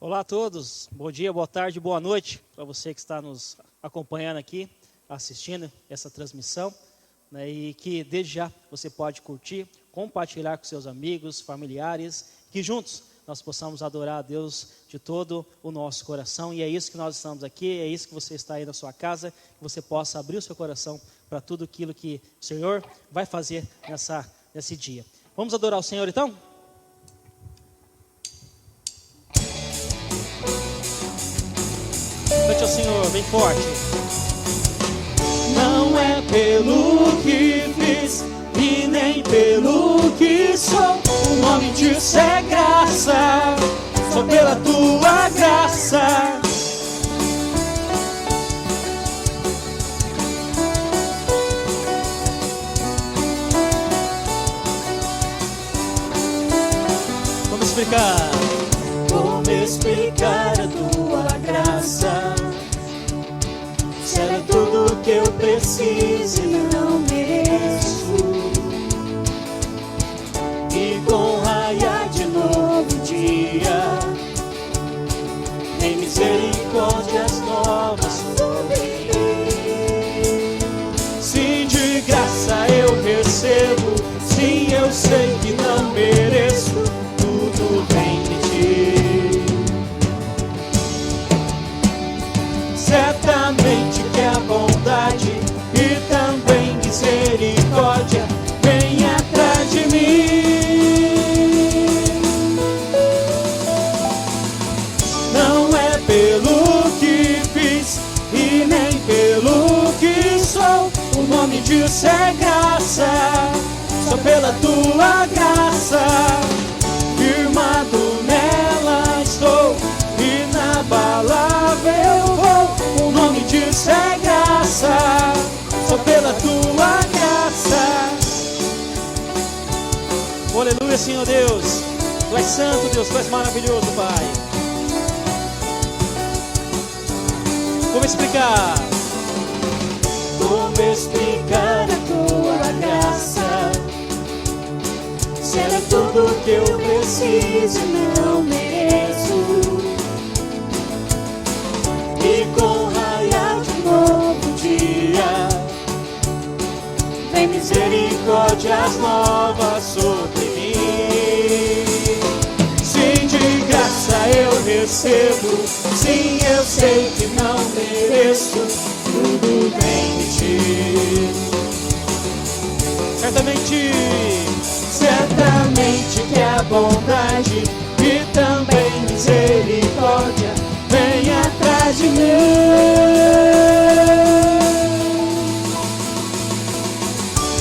Olá a todos, bom dia, boa tarde, boa noite para você que está nos acompanhando aqui, assistindo essa transmissão, né, e que desde já você pode curtir, compartilhar com seus amigos, familiares, que juntos nós possamos adorar a Deus de todo o nosso coração, e é isso que nós estamos aqui, é isso que você está aí na sua casa, que você possa abrir o seu coração para tudo aquilo que o Senhor vai fazer nesse dia. Vamos adorar o Senhor então? Cante ao Senhor, bem forte. Não é pelo que fiz e nem pelo que sou, o nome disso é graça, só pela tua graça. Vamos explicar. Como explicar a tua graça? Se ela é tudo que eu preciso e não mereço. E com raiar de novo dia, em misericórdias novas sobre mim. Se de graça eu recebo, sim, eu sei que não mereço, tudo vem de ti. Certamente que a bondade e também misericórdia vem atrás de mim. Não é pelo que fiz e nem pelo que sou, o nome disso é graça, só pela tua graça. Firmado nela estou, inabalável eu vou, o nome disso é graça, só pela tua graça. Oh, aleluia, Senhor Deus. Tu és santo, Deus, tu és maravilhoso, Pai. Como explicar? Como explicar a tua graça? Se ela é tudo que eu preciso e não mereço. E com raiar de novo dia, vem misericórdias novas sobre mim. Sim, de graça eu recebo, sim, eu sei que não mereço, tudo vem de ti. Certamente que a bondade e também misericórdia vem atrás de mim.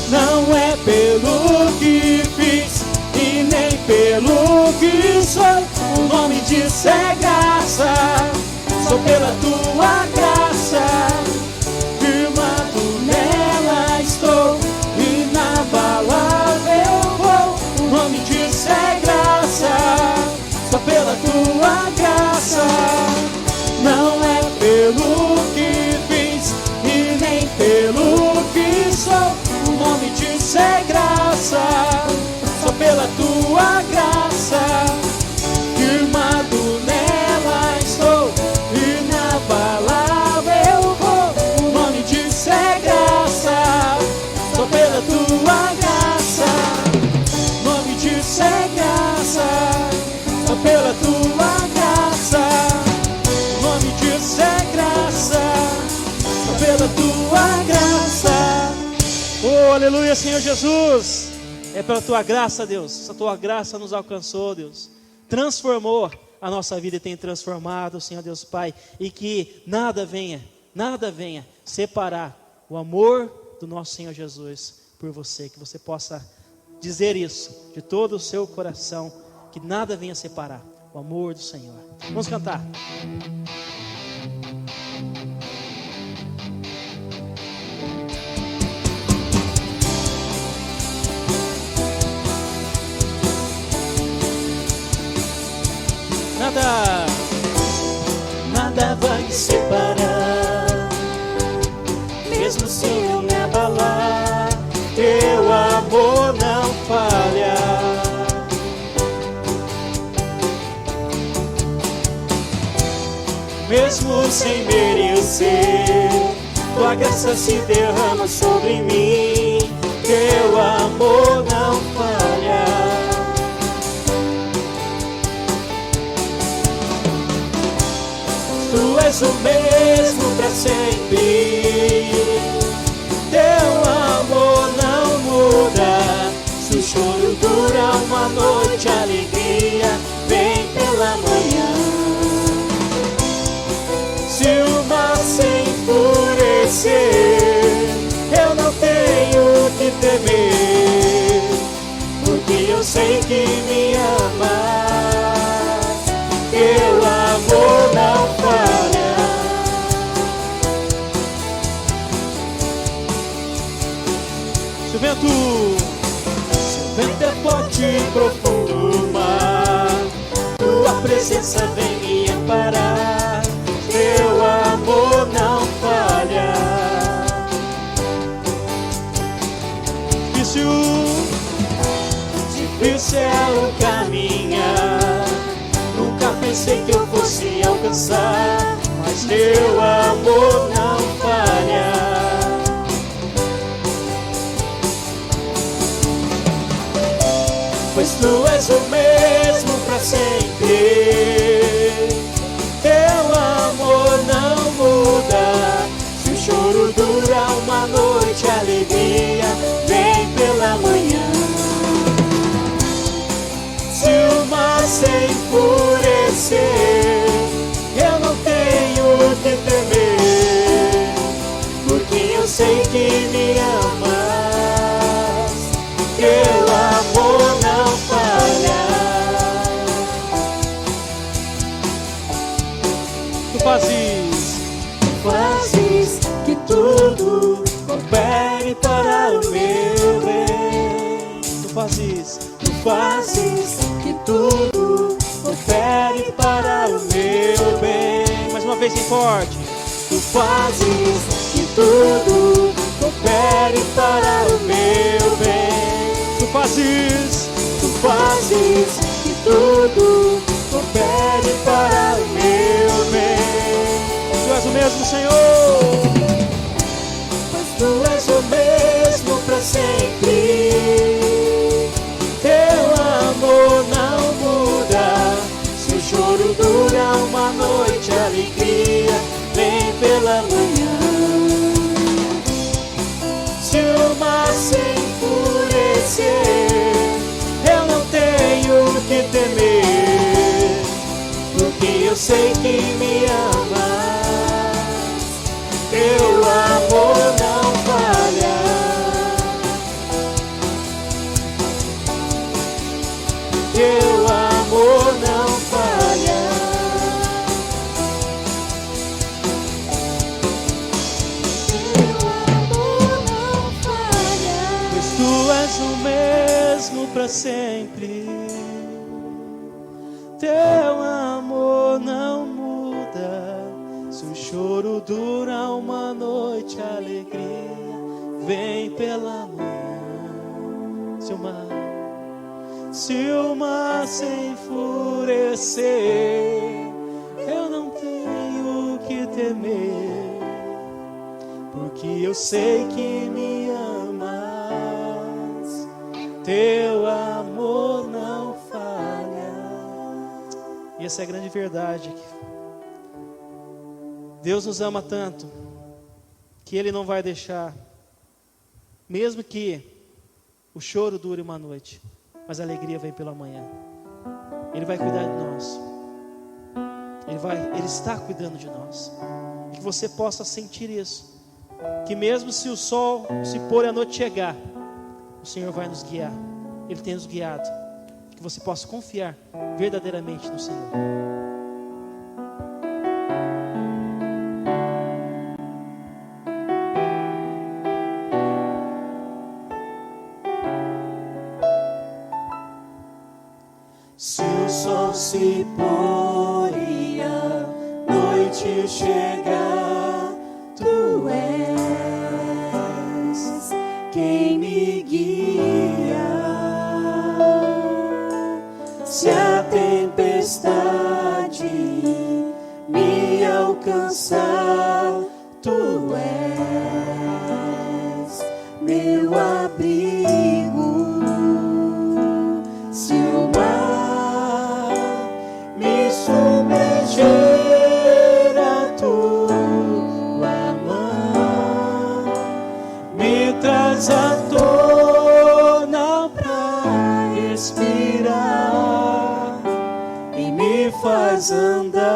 Não é pelo que fiz e nem pelo que sou, o nome disso é graça, só pela tua graça. Firmado nela estou, inabalável eu vou, o nome disso é graça, só pela tua graça. Não é pelo que fiz e nem pelo que sou, o nome disso é graça, só pela tua graça. Firmado nela estou, inabalável eu vou, o nome disso é graça, só pela tua graça. O nome disso é graça, só pela tua graça. O nome disso é graça, só pela tua graça. Oh, aleluia, Senhor Jesus. É pela tua graça, Deus. Essa tua graça nos alcançou, Deus. Transformou a nossa vida e tem transformado, Senhor Deus Pai. E que nada venha separar o amor do nosso Senhor Jesus por você. Que você possa dizer isso de todo o seu coração. Que nada venha separar o amor do Senhor. Vamos cantar. Nada vai me separar, mesmo se eu me abalar, teu amor não falha. mesmo sem merecer, tua graça se derrama sobre mim, teu amor não falha. Tu és o mesmo para sempre, teu amor não muda. Se o choro dura uma noite, a alegria vem pela manhã. Se o mar se enfurecer, eu não tenho que temer, porque eu sei que me amas, teu amor não falha. Se o vento é forte e profundo mar, tua presença vem me amparar, teu amor não falha. E se o céu caminhar, nunca pensei que eu fosse alcançar, mas teu amor não falha. Pois tu és o mesmo para sempre, teu amor não muda. Se o choro dura uma noite, a alegria vem pela manhã. Se o mar se enfurecer, eu não tenho que temer, porque eu sei que me amas, teu amor não falha. Tu fazes que tudo coopere para o meu bem. Tu fazes que tudo coopere para o meu bem. Mais uma vez bem forte. Tu fazes que tudo coopere para o meu bem. Tu fazes que tudo coopere para o meu bem. Tu és o mesmo, Senhor. Pois tu és o mesmo para sempre, teu amor não muda. Se o choro dura uma noite, a alegria vem pela manhã. Se o mar se enfurecer, eu não tenho que temer, porque eu sei que me amas, teu amor não falha. Teu amor não falha. Teu amor não falha. Pois tu és o mesmo para sempre, teu amor não muda. Se o choro dura uma noite, a alegria vem pela manhã. Se o mar se enfurecer, eu não tenho que temer, porque eu sei que me amas, teu amor não falha. E essa é a grande verdade. Deus nos ama tanto que Ele não vai deixar, mesmo que o choro dure uma noite, mas a alegria vem pela manhã. Ele vai cuidar de nós. Ele está cuidando de nós. E que você possa sentir isso. Que mesmo se o sol se pôr e a noite chegar, o Senhor vai nos guiar. Ele tem nos guiado. Que você possa confiar verdadeiramente no Senhor. Se o sol se pôr e a noite chegar, tu és quem me guia. Se a tempestade me alcançar, meu abrigo. Se o mar me submerger, a tua mão me traz à tona pra respirar e me faz andar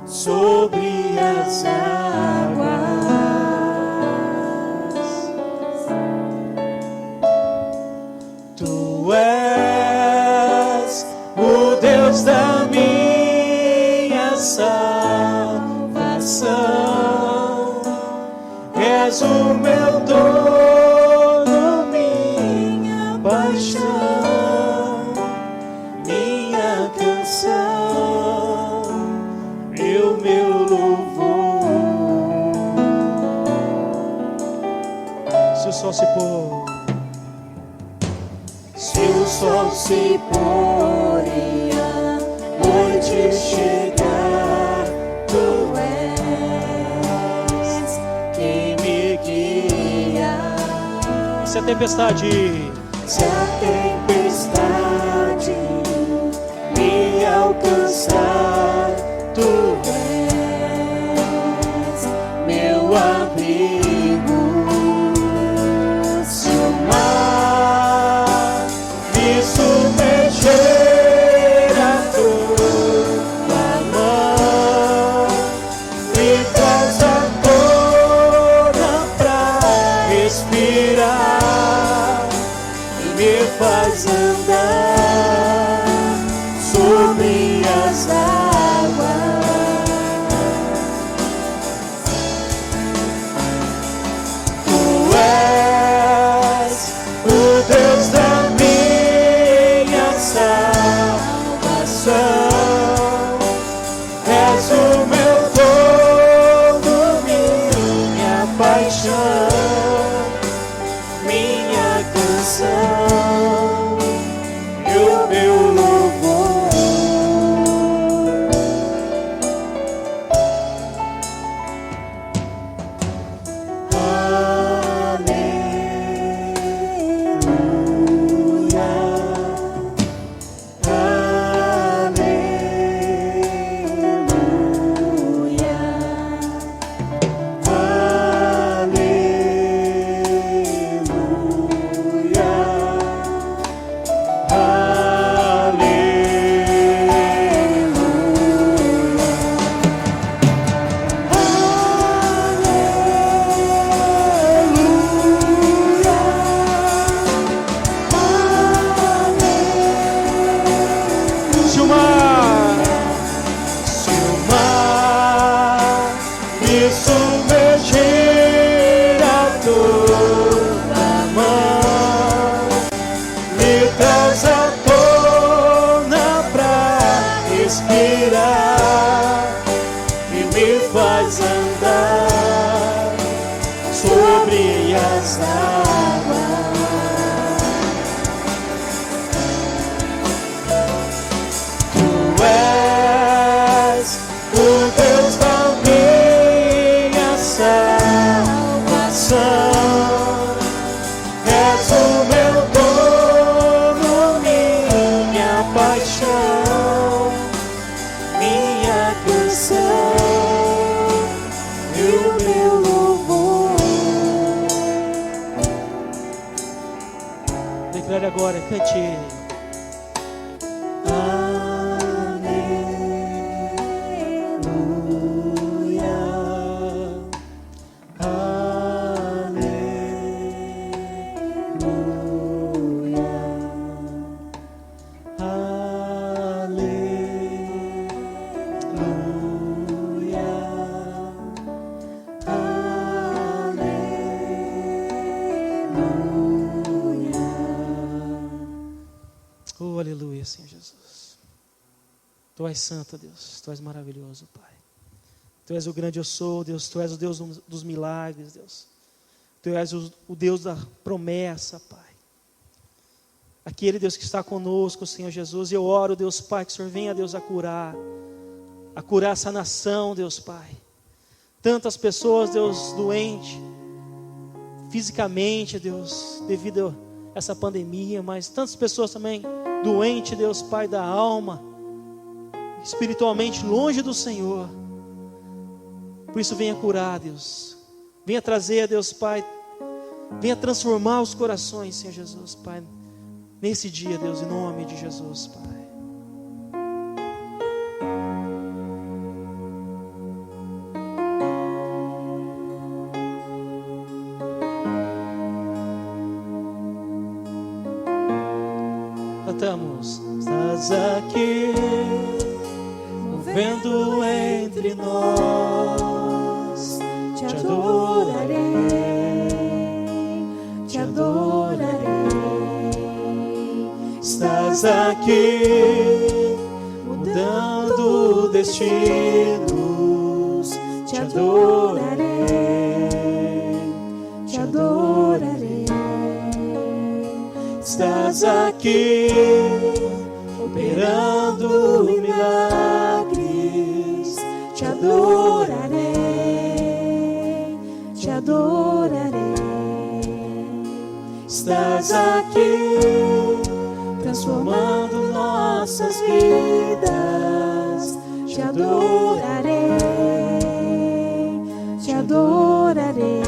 sobre as águas. Tu és o Deus da minha salvação, és o meu dono, minha paixão, minha canção, meu louvor. Se o sol se pôr, se o sol se pôr e a noite chegar, tu és quem me guia. Se a tempestade, se a tempestade me alcançar, tu és meu abrigo. Se o mar me submerger, a tua mão me traz à tona pra respirar e me faz andar sobre as águas. Tu és o Deus da minha salvação, és o meu dono, minha paixão, minha canção e o meu louvor. Se o mar me submergir, a tua mão me traz à tona pra respirar e me faz andar sobre as águas. Tu és o Deus da minha salvação, és o meu dono, minha paixão, minha canção e o meu louvor. Declare agora, cante. Oh, aleluia, Senhor Jesus. Tu és santo, Deus. Tu és maravilhoso, Pai. Tu és o grande eu sou, Deus. Tu és o Deus dos milagres, Deus. Tu és o Deus da promessa, Pai. Aquele Deus que está conosco, Senhor Jesus. E eu oro, Deus Pai, que o Senhor venha, Deus, a curar essa nação, Deus Pai. Tantas pessoas, Deus, doentes, fisicamente, Deus, devido a essa pandemia, mas tantas pessoas também doentes, Deus, Pai, da alma, espiritualmente longe do Senhor. Por isso venha curar, Deus, venha trazer, Deus, Pai, venha transformar os corações, Senhor Jesus, Pai, nesse dia, Deus, em nome de Jesus, Pai. Cantamos. Estás aqui, movendo entre nós, te adorarei, te adorarei. Estás aqui, mudando destinos, te adorarei, te adorarei. Estás aqui, operando milagres, te adorarei, te adorarei. Estás aqui, transformando nossas vidas, te adorarei, te adorarei.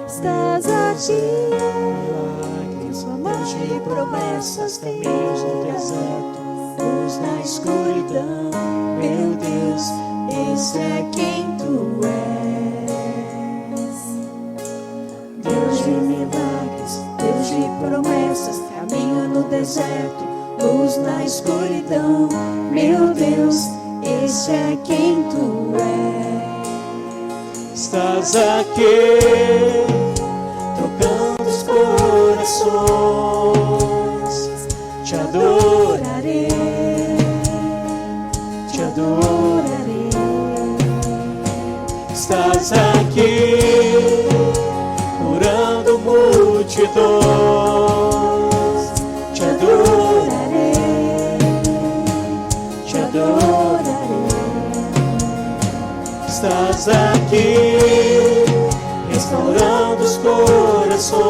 Estás aqui, de promessas, caminhos no deserto, luz na escuridão. Meu Deus, esse é quem Tu és. Deus de milagres, Deus de promessas, caminho no deserto, luz na escuridão. Meu Deus, esse é quem Tu és. Estás aqui, trocando os corações, te adorarei, te adorarei. Estás aqui, curando multidões, te adorarei, te adorarei. Estás aqui, restaurando os corações,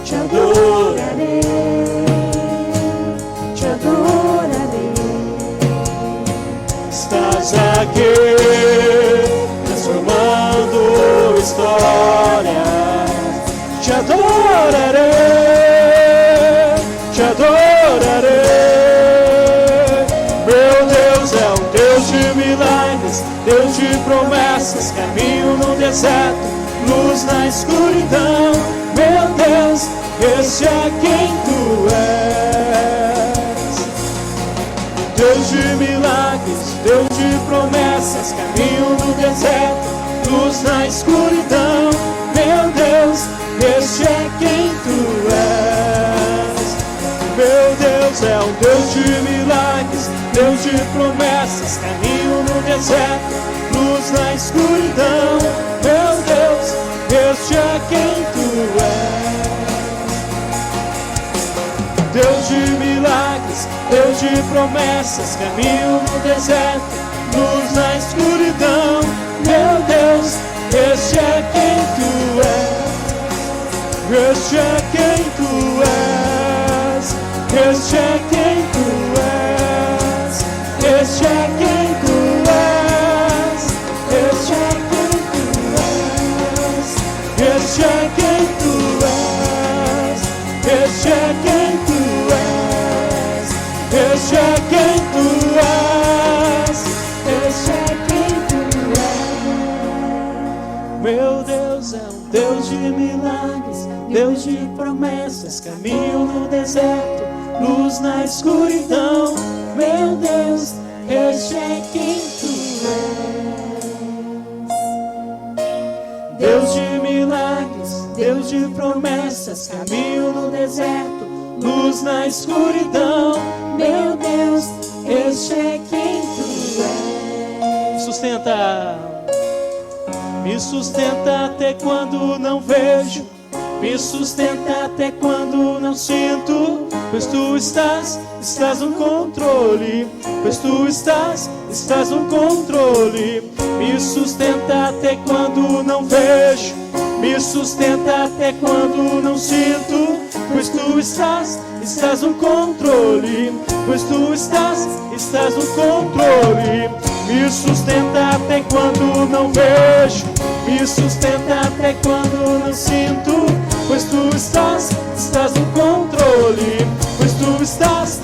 te adorarei, te adorarei. Estás aqui, transformando histórias, te adorarei, te adorarei. Meu Deus é um Deus de milagres, Deus de promessas, caminho no deserto, luz na escuridão. Meu Deus, esse é quem Tu és. Deus de milagres, Deus de promessas, caminho no deserto, luz na escuridão. Meu Deus, esse é quem Tu és. Meu Deus é um Deus de milagres, Deus de promessas, caminho no deserto, luz na escuridão. Meu Deus, este é quem Tu és. Deus de milagres, Deus de promessas, caminho no deserto, luz na escuridão. Meu Deus, este é quem Tu és. Este é quem Tu és. Este é quem Tu és. Este é quem Tu és. Este é quem Tu és. Este é quem Tu és. Este é quem Tu és. Este é quem Tu és. Este é quem Tu és. Meu Deus é um Deus de milagres, Deus de promessas, caminho no deserto, luz na escuridão. Meu Deus, este é quem Tu és. Deus de milagres, Deus de promessas, caminho no deserto, luz na escuridão. Meu Deus, este é quem Tu és. Me sustenta até quando não vejo me sustenta até quando não sinto, pois tu estás no controle, pois tu estás no controle. Me sustenta até quando não vejo, me sustenta até quando não sinto, pois tu estás no controle, pois tu estás no controle. Me sustenta até quando não vejo, me sustenta até quando não sinto, pois tu estás no controle, pois tu estás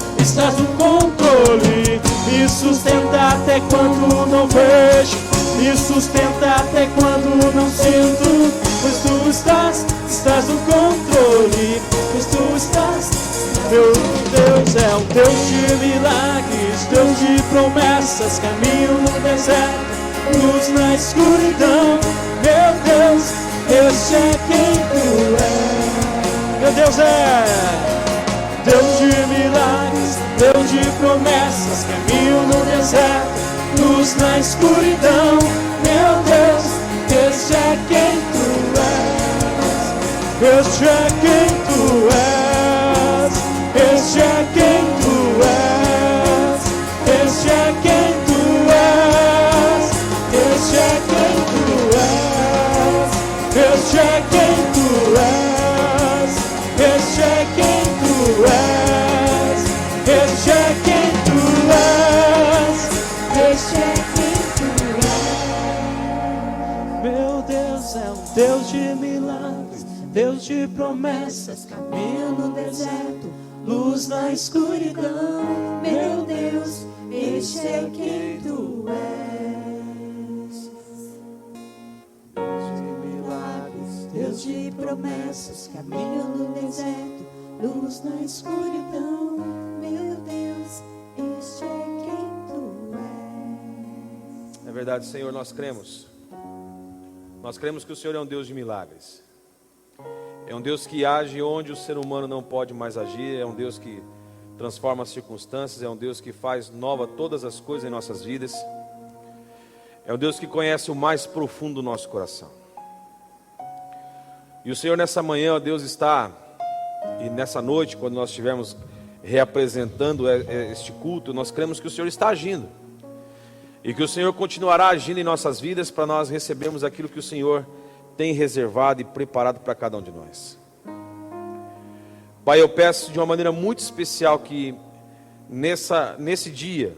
no controle. Me sustenta até quando não vejo, me sustenta até quando não sinto, pois tu estás no controle, pois tu estás. Meu Deus é um Deus de milagres, Deus de promessas, caminho no deserto, luz na escuridão. Meu Deus, este é quem tu és. Meu Deus é Deus de milagres, Deus de promessas, caminho no deserto, luz na escuridão. Meu Deus, este é quem tu és. Este é quem tu és. Este é quem tu és. Este é quem tu és. Este é quem tu és. Este é quem tu és. Este é quem tu és. Este é quem tu és. Este é quem tu és. Meu Deus é um Deus de milagres, Deus de promessas, caminho no deserto, luz na escuridão. Meu Deus, este é quem tu és. Deus de milagres, Deus de promessas, caminho no deserto, luz na escuridão. Meu Deus, este é quem tu és. É verdade, Senhor, nós cremos. Nós cremos que o Senhor é um Deus de milagres. É um Deus que age onde o ser humano não pode mais agir. É um Deus que transforma as circunstâncias. É um Deus que faz nova todas as coisas em nossas vidas. É um Deus que conhece o mais profundo do nosso coração. E o Senhor nessa manhã, ó Deus, está, e nessa noite, quando nós estivermos reapresentando este culto, nós cremos que o Senhor está agindo. E que o Senhor continuará agindo em nossas vidas para nós recebermos aquilo que o Senhor tem reservado e preparado para cada um de nós. Pai, eu peço de uma maneira muito especial que nesse dia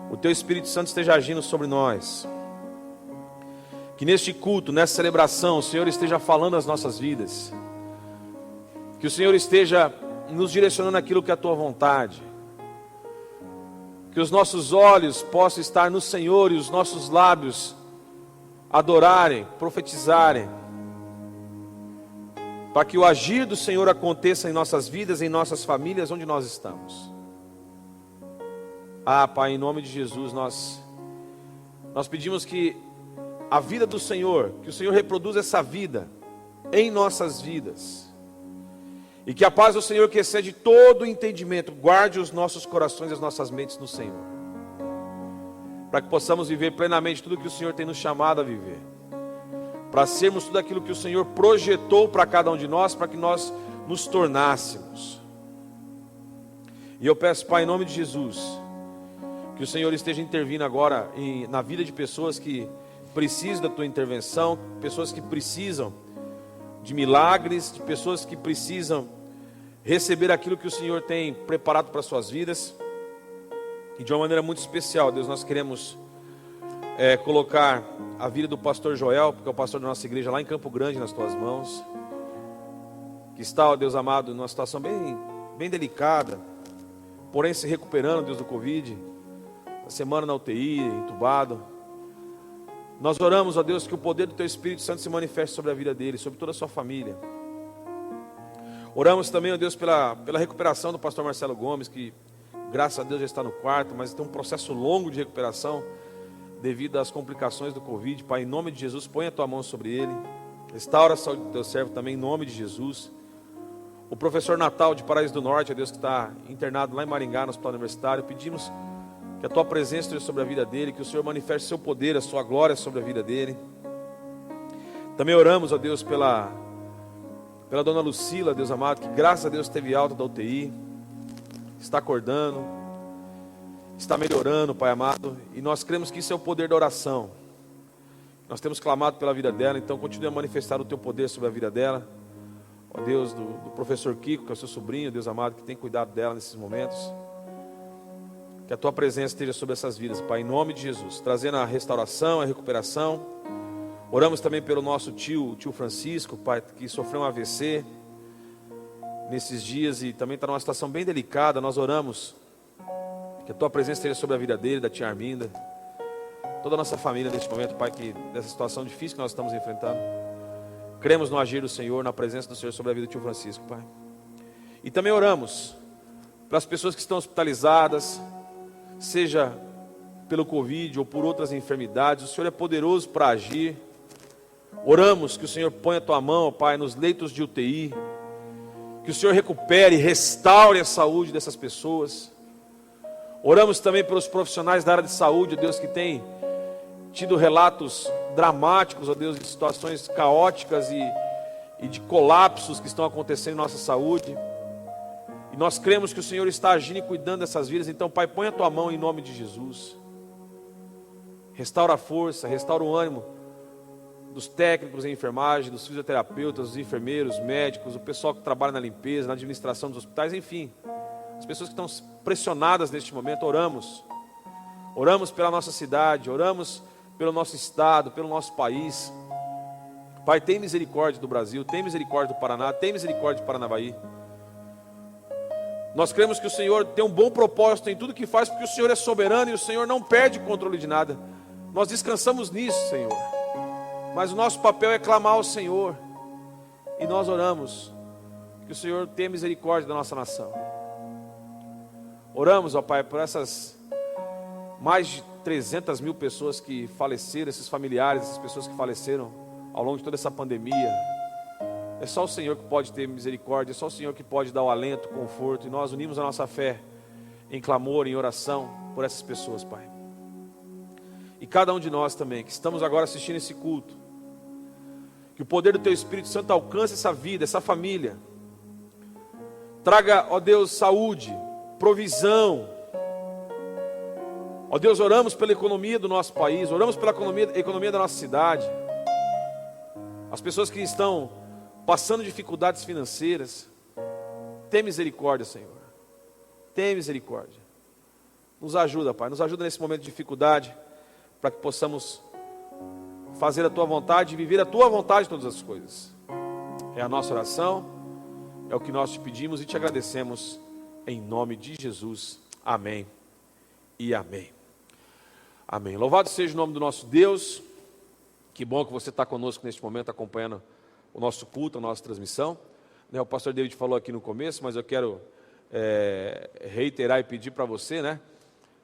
o Teu Espírito Santo esteja agindo sobre nós. Que neste culto, nessa celebração, o Senhor esteja falando as nossas vidas. Que o Senhor esteja nos direcionando aquilo que é a Tua vontade. Que os nossos olhos possam estar no Senhor e os nossos lábios adorarem, profetizarem, para que o agir do Senhor aconteça em nossas vidas, em nossas famílias, onde nós estamos. Pai, em nome de Jesus, nós pedimos que a vida do Senhor, que o Senhor reproduza essa vida em nossas vidas, e que a paz do Senhor, que excede todo o entendimento, guarde os nossos corações e as nossas mentes no Senhor, para que possamos viver plenamente tudo que o Senhor tem nos chamado a viver, para sermos tudo aquilo que o Senhor projetou para cada um de nós, para que nós nos tornássemos. E eu peço, Pai, em nome de Jesus, que o Senhor esteja intervindo agora na vida de pessoas que precisam da Tua intervenção, pessoas que precisam de milagres, de pessoas que precisam receber aquilo que o Senhor tem preparado para as suas vidas. E de uma maneira muito especial, Deus, nós queremos colocar a vida do pastor Joel, porque é o pastor da nossa igreja lá em Campo Grande, nas Tuas mãos, que está, ó Deus amado, numa situação bem delicada, porém se recuperando, Deus, do Covid, a semana na UTI, entubado. Nós oramos, ó Deus, que o poder do Teu Espírito Santo se manifeste sobre a vida dele, sobre toda a sua família. Oramos também, ó Deus, pela recuperação do pastor Marcelo Gomes, que graças a Deus já está no quarto, mas tem um processo longo de recuperação devido às complicações do Covid. Pai, em nome de Jesus, põe a Tua mão sobre ele. Restaura a saúde do Teu servo também, em nome de Jesus. O professor Natal de Paraíso do Norte, ó Deus, que está internado lá em Maringá, no hospital universitário, pedimos que a Tua presença esteja sobre a vida dele, que o Senhor manifeste Seu poder, a Sua glória sobre a vida dele. Também oramos, ó Deus, Pela dona Lucila, Deus amado, que graças a Deus teve alta da UTI, está acordando, está melhorando, Pai amado, e nós cremos que isso é o poder da oração. Nós temos clamado pela vida dela, então continue a manifestar o teu poder sobre a vida dela. Ó Deus, do professor Kiko, que é o seu sobrinho, Deus amado, que tem cuidado dela nesses momentos. Que a tua presença esteja sobre essas vidas, Pai, em nome de Jesus, trazendo a restauração, a recuperação. Oramos também pelo nosso tio Francisco, Pai, que sofreu um AVC nesses dias e também está numa situação bem delicada. Nós oramos que a tua presença esteja sobre a vida dele, da tia Arminda, toda a nossa família neste momento, Pai, que dessa situação difícil que nós estamos enfrentando. Cremos no agir do Senhor, na presença do Senhor sobre a vida do tio Francisco, Pai. E também oramos pelas pessoas que estão hospitalizadas, seja pelo Covid ou por outras enfermidades. O Senhor é poderoso para agir. Oramos que o Senhor ponha a tua mão, Pai, nos leitos de UTI, que o Senhor recupere, restaure a saúde dessas pessoas. Oramos também pelos profissionais da área de saúde, ó Deus, que têm tido relatos dramáticos, ó Deus, de situações caóticas e de colapsos que estão acontecendo em nossa saúde. E nós cremos que o Senhor está agindo e cuidando dessas vidas. Então, Pai, põe a tua mão em nome de Jesus. Restaura a força, restaura o ânimo dos técnicos em enfermagem, dos fisioterapeutas, dos enfermeiros, médicos, o pessoal que trabalha na limpeza, na administração dos hospitais, enfim. As pessoas que estão pressionadas neste momento, oramos. Oramos pela nossa cidade, oramos pelo nosso estado, pelo nosso país. Pai, tem misericórdia do Brasil, tem misericórdia do Paraná, tem misericórdia do Paranavaí. Nós cremos que o Senhor tem um bom propósito em tudo que faz, porque o Senhor é soberano e o Senhor não perde o controle de nada. Nós descansamos nisso, Senhor. Mas o nosso papel é clamar ao Senhor. E nós oramos que o Senhor tenha misericórdia da nossa nação. Oramos, ó Pai, por essas mais de 300 mil pessoas que faleceram, esses familiares, essas pessoas que faleceram ao longo de toda essa pandemia. É só o Senhor que pode ter misericórdia, é só o Senhor que pode dar o alento, o conforto. E nós unimos a nossa fé em clamor, em oração por essas pessoas, Pai. E cada um de nós também, que estamos agora assistindo esse culto, que o poder do Teu Espírito Santo alcance essa vida, essa família. Traga, ó Deus, saúde, provisão. Ó Deus, oramos pela economia do nosso país, oramos pela economia da nossa cidade. As pessoas que estão passando dificuldades financeiras, tem misericórdia, Senhor. Tem misericórdia. Nos ajuda, Pai, nos ajuda nesse momento de dificuldade, para que possamos fazer a Tua vontade e viver a Tua vontade em todas as coisas. É a nossa oração, é o que nós te pedimos e te agradecemos em nome de Jesus. Amém e amém. Amém. Louvado seja o nome do nosso Deus. Que bom que você está conosco neste momento, acompanhando o nosso culto, a nossa transmissão. O pastor David falou aqui no começo, mas eu quero reiterar e pedir para você, né?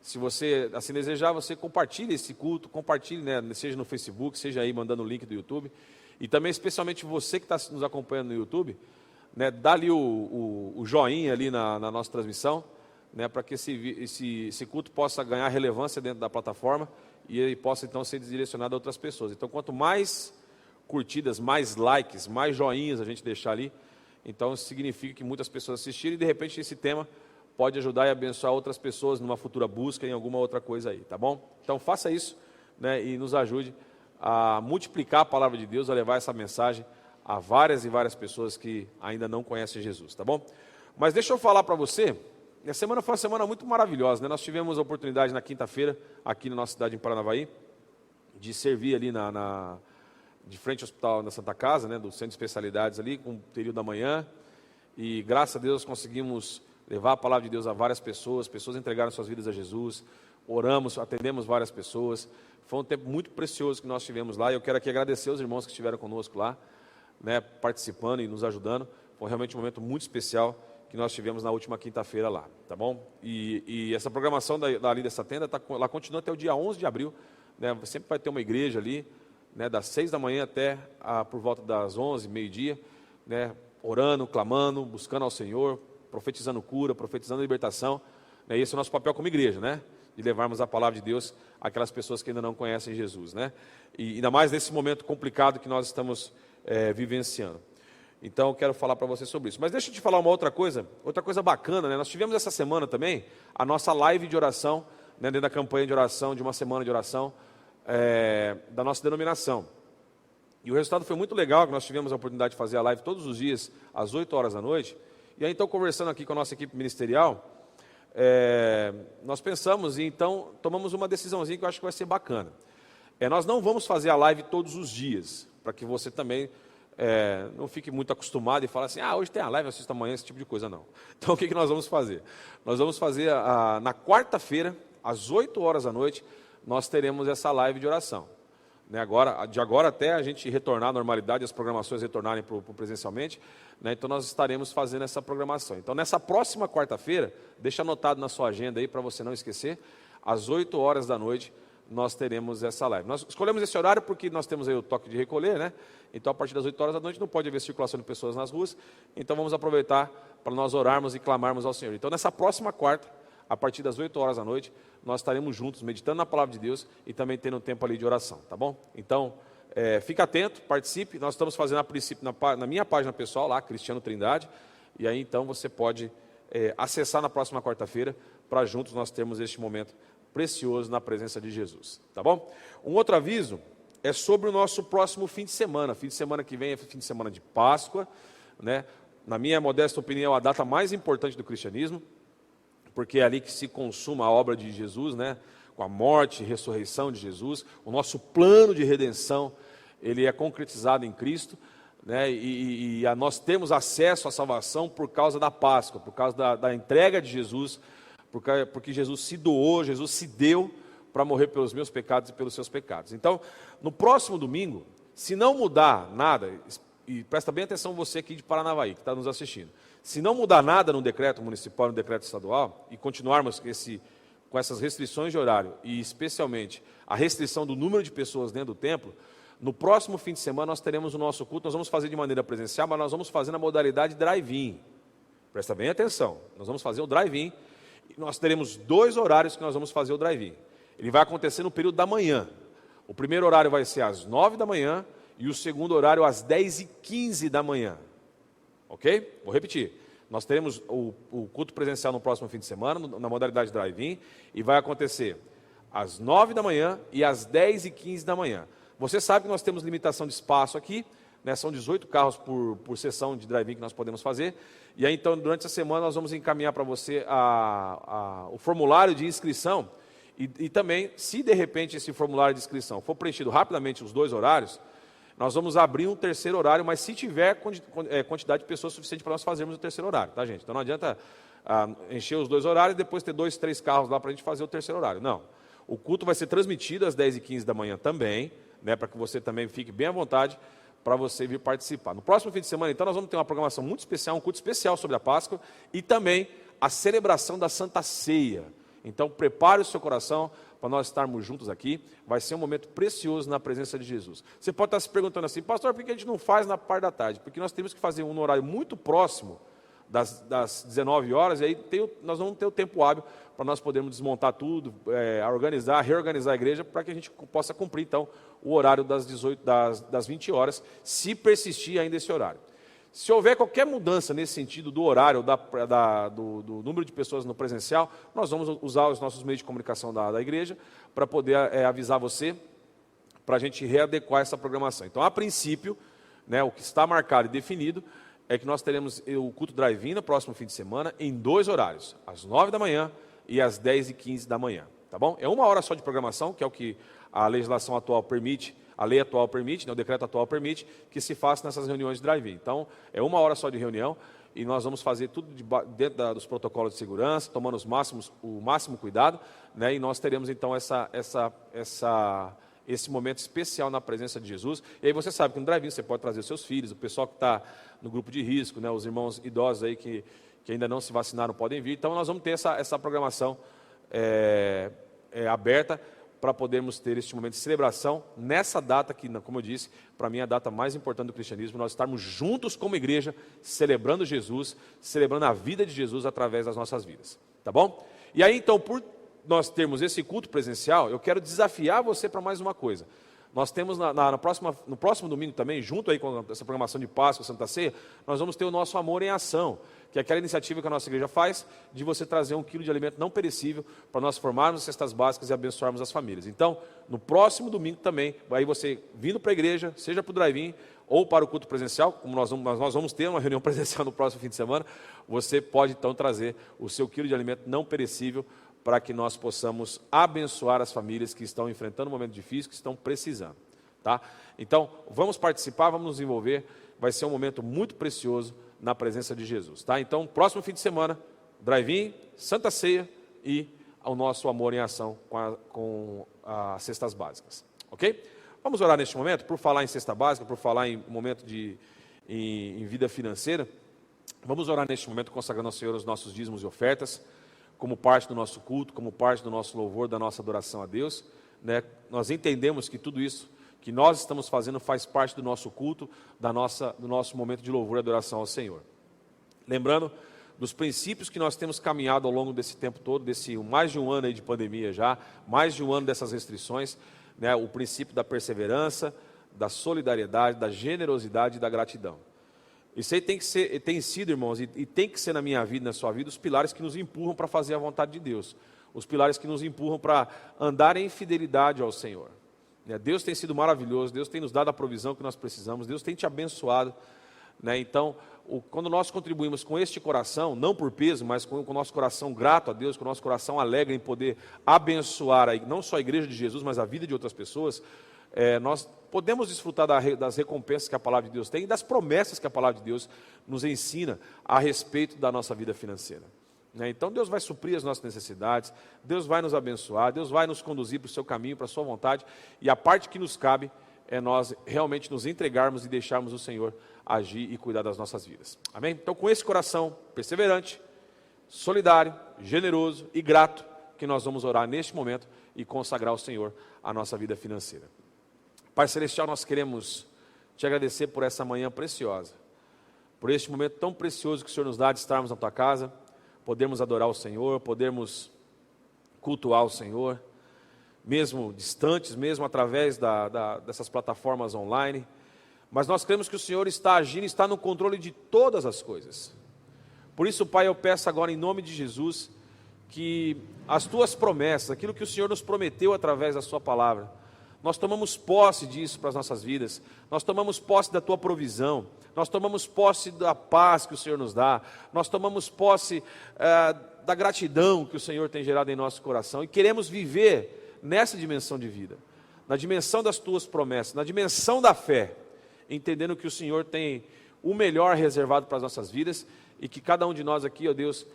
Se você assim desejar, você compartilhe esse culto, compartilhe, né? Seja no Facebook, seja aí mandando o link do YouTube. E também, especialmente você que está nos acompanhando no YouTube, né? Dá ali o joinha ali na nossa transmissão, né? Para que esse culto possa ganhar relevância dentro da plataforma e ele possa então ser direcionado a outras pessoas. Então, quanto mais curtidas, mais likes, mais joinhas a gente deixar ali, então isso significa que muitas pessoas assistiram e de repente esse tema pode ajudar e abençoar outras pessoas numa futura busca, em alguma outra coisa aí, tá bom? Então faça isso, né, e nos ajude a multiplicar a palavra de Deus, a levar essa mensagem a várias e várias pessoas que ainda não conhecem Jesus, tá bom? Mas deixa eu falar para você, a semana foi uma semana muito maravilhosa, né? Nós tivemos a oportunidade na quinta-feira, aqui na nossa cidade em Paranavaí, de servir ali de frente ao Hospital da Santa Casa, né, do Centro de Especialidades ali, com o período da manhã, e graças a Deus conseguimos levar a palavra de Deus a várias pessoas entregaram suas vidas a Jesus, oramos, atendemos várias pessoas, foi um tempo muito precioso que nós tivemos lá, e eu quero aqui agradecer os irmãos que estiveram conosco lá, né, participando e nos ajudando, foi realmente um momento muito especial que nós tivemos na última quinta-feira lá, tá bom? E essa programação ali dessa tenda, ela continua até o dia 11 de abril, né, sempre vai ter uma igreja ali, né, das 6 da manhã até por volta das 11, meio-dia, né, orando, clamando, buscando ao Senhor, profetizando cura, profetizando libertação, né, esse é o nosso papel como igreja, né, de levarmos a palavra de Deus àquelas pessoas que ainda não conhecem Jesus, né, e ainda mais nesse momento complicado que nós estamos vivenciando. Então eu quero falar para você sobre isso. Mas deixa eu te falar uma outra coisa bacana, né? Nós tivemos essa semana também a nossa live de oração, né, dentro da campanha de oração, de uma semana de oração, da nossa denominação. E o resultado foi muito legal, que nós tivemos a oportunidade de fazer a live todos os dias, às 8 horas da noite. E aí, então, conversando aqui com a nossa equipe ministerial, nós pensamos e então tomamos uma decisãozinha que eu acho que vai ser bacana. Nós não vamos fazer a live todos os dias, para que você também não fique muito acostumado e fale assim, hoje tem a live, assisto amanhã, esse tipo de coisa, não. Então, o que nós vamos fazer? Nós vamos fazer, na quarta-feira, às 8 horas da noite, nós teremos essa live de oração. Né, de agora até a gente retornar à normalidade, as programações retornarem para o presencialmente, né, então nós estaremos fazendo essa programação. Então, nessa próxima quarta-feira, deixa anotado na sua agenda aí, para você não esquecer, às 8 horas da noite, nós teremos essa live. Nós escolhemos esse horário porque nós temos aí o toque de recolher, né? Então, a partir das 8 horas da noite não pode haver circulação de pessoas nas ruas, então vamos aproveitar para nós orarmos e clamarmos ao Senhor. Então, nessa próxima quarta, a partir das 8 horas da noite, nós estaremos juntos, meditando na Palavra de Deus e também tendo um tempo ali de oração, tá bom? Então, fica atento, participe. Nós estamos fazendo a princípio na minha página pessoal lá, Cristiano Trindade, e aí então você pode acessar na próxima quarta-feira, para juntos nós termos este momento precioso na presença de Jesus, tá bom? Um outro aviso é sobre o nosso próximo fim de semana. Fim de semana que vem é fim de semana de Páscoa, né? Na minha modesta opinião, a data mais importante do cristianismo, porque é ali que se consuma a obra de Jesus, né? Com a morte e ressurreição de Jesus, o nosso plano de redenção, ele é concretizado em Cristo, né? E nós temos acesso à salvação por causa da Páscoa, por causa da entrega de Jesus, porque Jesus se doou, Jesus se deu para morrer pelos meus pecados e pelos seus pecados. Então, no próximo domingo, se não mudar nada, e presta bem atenção você aqui de Paranavaí, que está nos assistindo, se não mudar nada no decreto municipal, no decreto estadual, e continuarmos com essas restrições de horário, e especialmente a restrição do número de pessoas dentro do templo, no próximo fim de semana nós teremos o nosso culto, nós vamos fazer de maneira presencial, mas nós vamos fazer na modalidade drive-in. Presta bem atenção, nós vamos fazer o drive-in, e nós teremos 2 horários que nós vamos fazer o drive-in. Ele vai acontecer no período da manhã. O primeiro horário vai ser às 9 da manhã, e o segundo horário às 10h15 da manhã. Ok? Vou repetir. Nós teremos o culto presencial no próximo fim de semana, na modalidade drive-in, e vai acontecer às 9 da manhã e às 10h15 da manhã. Você sabe que nós temos limitação de espaço aqui, né? São 18 carros por sessão de drive-in que nós podemos fazer, e aí então durante a semana nós vamos encaminhar para você o formulário de inscrição, e também, se de repente esse formulário de inscrição for preenchido rapidamente os 2 horários, nós vamos abrir um terceiro horário, mas se tiver quantidade de pessoas suficiente para nós fazermos o terceiro horário, tá, gente? Então não adianta encher os 2 horários e depois ter 2, 3 carros lá para a gente fazer o terceiro horário. Não. O culto vai ser transmitido às 10h15 da manhã também, né, para que você também fique bem à vontade para você vir participar. No próximo fim de semana, então, nós vamos ter uma programação muito especial, um culto especial sobre a Páscoa e também a celebração da Santa Ceia. Então, prepare o seu coração para nós estarmos juntos aqui. Vai ser um momento precioso na presença de Jesus. Você pode estar se perguntando assim, pastor, por que a gente não faz na parte da tarde? Porque nós temos que fazer um horário muito próximo das 19 horas, e aí nós vamos ter o tempo hábil para nós podermos desmontar tudo, reorganizar a igreja, para que a gente possa cumprir, então, o horário das 20 horas, se persistir ainda esse horário. Se houver qualquer mudança nesse sentido do horário, do número de pessoas no presencial, nós vamos usar os nossos meios de comunicação da igreja para poder avisar você, para a gente readequar essa programação. Então, a princípio, né, o que está marcado e definido é que nós teremos o culto drive-in no próximo fim de semana em 2 horários, às 9 da manhã e às 10h15 da manhã. Tá bom? É 1 hora só de programação, que é o que a legislação atual permite, a lei atual permite, né, o decreto atual permite, que se faça nessas reuniões de drive-in. Então, é 1 hora só de reunião, e nós vamos fazer tudo dentro dos protocolos de segurança, tomando o máximo cuidado, né, e nós teremos então esse momento especial na presença de Jesus. E aí você sabe que no drive-in você pode trazer os seus filhos, o pessoal que está no grupo de risco, né, os irmãos idosos aí que ainda não se vacinaram podem vir. Então, nós vamos ter essa programação aberta, para podermos ter este momento de celebração nessa data que, como eu disse, para mim é a data mais importante do cristianismo, nós estarmos juntos como igreja, celebrando Jesus, celebrando a vida de Jesus através das nossas vidas, tá bom? E aí então, por nós termos esse culto presencial, eu quero desafiar você para mais uma coisa. Nós temos no próximo domingo também, junto aí com essa programação de Páscoa, Santa Ceia, nós vamos ter o nosso Amor em Ação, que é aquela iniciativa que a nossa igreja faz, de você trazer 1 quilo de alimento não perecível, para nós formarmos cestas básicas e abençoarmos as famílias. Então, no próximo domingo também, aí você vindo para a igreja, seja para o drive-in, ou para o culto presencial, como nós vamos ter uma reunião presencial no próximo fim de semana, você pode então trazer o seu quilo de alimento não perecível, para que nós possamos abençoar as famílias que estão enfrentando um momento difícil, que estão precisando. Tá? Então, vamos participar, vamos nos envolver, vai ser um momento muito precioso na presença de Jesus. Tá? Então, próximo fim de semana, drive-in, Santa Ceia e o nosso Amor em Ação com as cestas básicas. Ok? Vamos orar neste momento, por falar em cesta básica, por falar em momento em vida financeira. Vamos orar neste momento, consagrando ao Senhor os nossos dízimos e ofertas, como parte do nosso culto, como parte do nosso louvor, da nossa adoração a Deus. Né? Nós entendemos que tudo isso que nós estamos fazendo faz parte do nosso culto, do nosso momento de louvor e adoração ao Senhor. Lembrando dos princípios que nós temos caminhado ao longo desse tempo todo, desse mais de um ano aí de pandemia já, mais de um ano dessas restrições, né? O princípio da perseverança, da solidariedade, da generosidade e da gratidão. Isso aí tem sido, irmãos, e tem que ser na minha vida, na sua vida, os pilares que nos empurram para fazer a vontade de Deus. Os pilares que nos empurram para andar em fidelidade ao Senhor. Deus tem sido maravilhoso, Deus tem nos dado a provisão que nós precisamos, Deus tem te abençoado. Então, quando nós contribuímos com este coração, não por peso, mas com o nosso coração grato a Deus, com o nosso coração alegre em poder abençoar não só a igreja de Jesus, mas a vida de outras pessoas, nós podemos desfrutar das recompensas que a palavra de Deus tem e das promessas que a palavra de Deus nos ensina a respeito da nossa vida financeira. Então Deus vai suprir as nossas necessidades, Deus vai nos abençoar, Deus vai nos conduzir para o seu caminho, para a sua vontade, e a parte que nos cabe é nós realmente nos entregarmos e deixarmos o Senhor agir e cuidar das nossas vidas. Amém? Então, com esse coração perseverante, solidário, generoso e grato, que nós vamos orar neste momento e consagrar ao Senhor a nossa vida financeira. Pai Celestial, nós queremos te agradecer por essa manhã preciosa, por este momento tão precioso que o Senhor nos dá de estarmos na tua casa, podermos adorar o Senhor, podermos cultuar o Senhor, mesmo distantes, mesmo através dessas plataformas online, mas nós cremos que o Senhor está agindo, está no controle de todas as coisas. Por isso, Pai, eu peço agora em nome de Jesus, que as tuas promessas, aquilo que o Senhor nos prometeu através da sua palavra, nós tomamos posse disso para as nossas vidas, nós tomamos posse da tua provisão, nós tomamos posse da paz que o Senhor nos dá, nós tomamos posse da gratidão que o Senhor tem gerado em nosso coração e queremos viver nessa dimensão de vida, na dimensão das tuas promessas, na dimensão da fé, entendendo que o Senhor tem o melhor reservado para as nossas vidas e que cada um de nós aqui, ó Deus,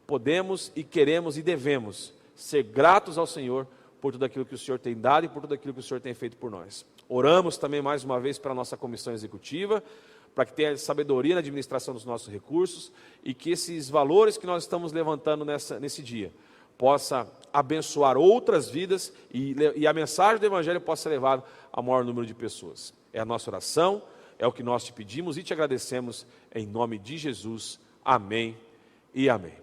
podemos e queremos e devemos ser gratos ao Senhor por tudo aquilo que o Senhor tem dado e por tudo aquilo que o Senhor tem feito por nós. Oramos também mais uma vez para a nossa comissão executiva, para que tenha sabedoria na administração dos nossos recursos e que esses valores que nós estamos levantando nesse dia possa abençoar outras vidas e a mensagem do Evangelho possa ser levada ao maior número de pessoas. É a nossa oração, é o que nós te pedimos e te agradecemos em nome de Jesus. Amém e amém.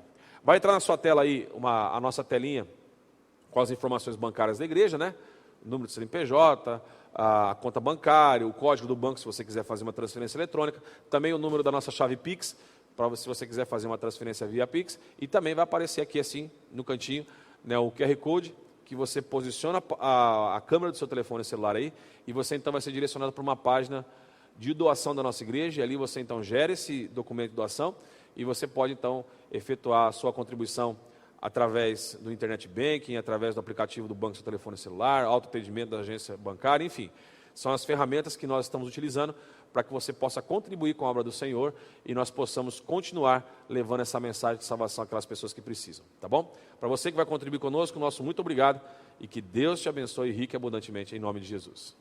Vai entrar na sua tela aí a nossa telinha com as informações bancárias da igreja, né? O número de CNPJ, a conta bancária, o código do banco se você quiser fazer uma transferência eletrônica, também o número da nossa chave Pix, para se você quiser fazer uma transferência via Pix, e também vai aparecer aqui assim, no cantinho, né, o QR Code, que você posiciona a câmera do seu telefone celular aí, e você então vai ser direcionado para uma página de doação da nossa igreja, e ali você então gera esse documento de doação, e você pode então efetuar a sua contribuição através do Internet Banking, através do aplicativo do banco do seu telefone celular, autoatendimento da agência bancária, enfim. São as ferramentas que nós estamos utilizando para que você possa contribuir com a obra do Senhor e nós possamos continuar levando essa mensagem de salvação àquelas pessoas que precisam, tá bom? Para você que vai contribuir conosco, nosso muito obrigado e que Deus te abençoe rica e abundantemente em nome de Jesus.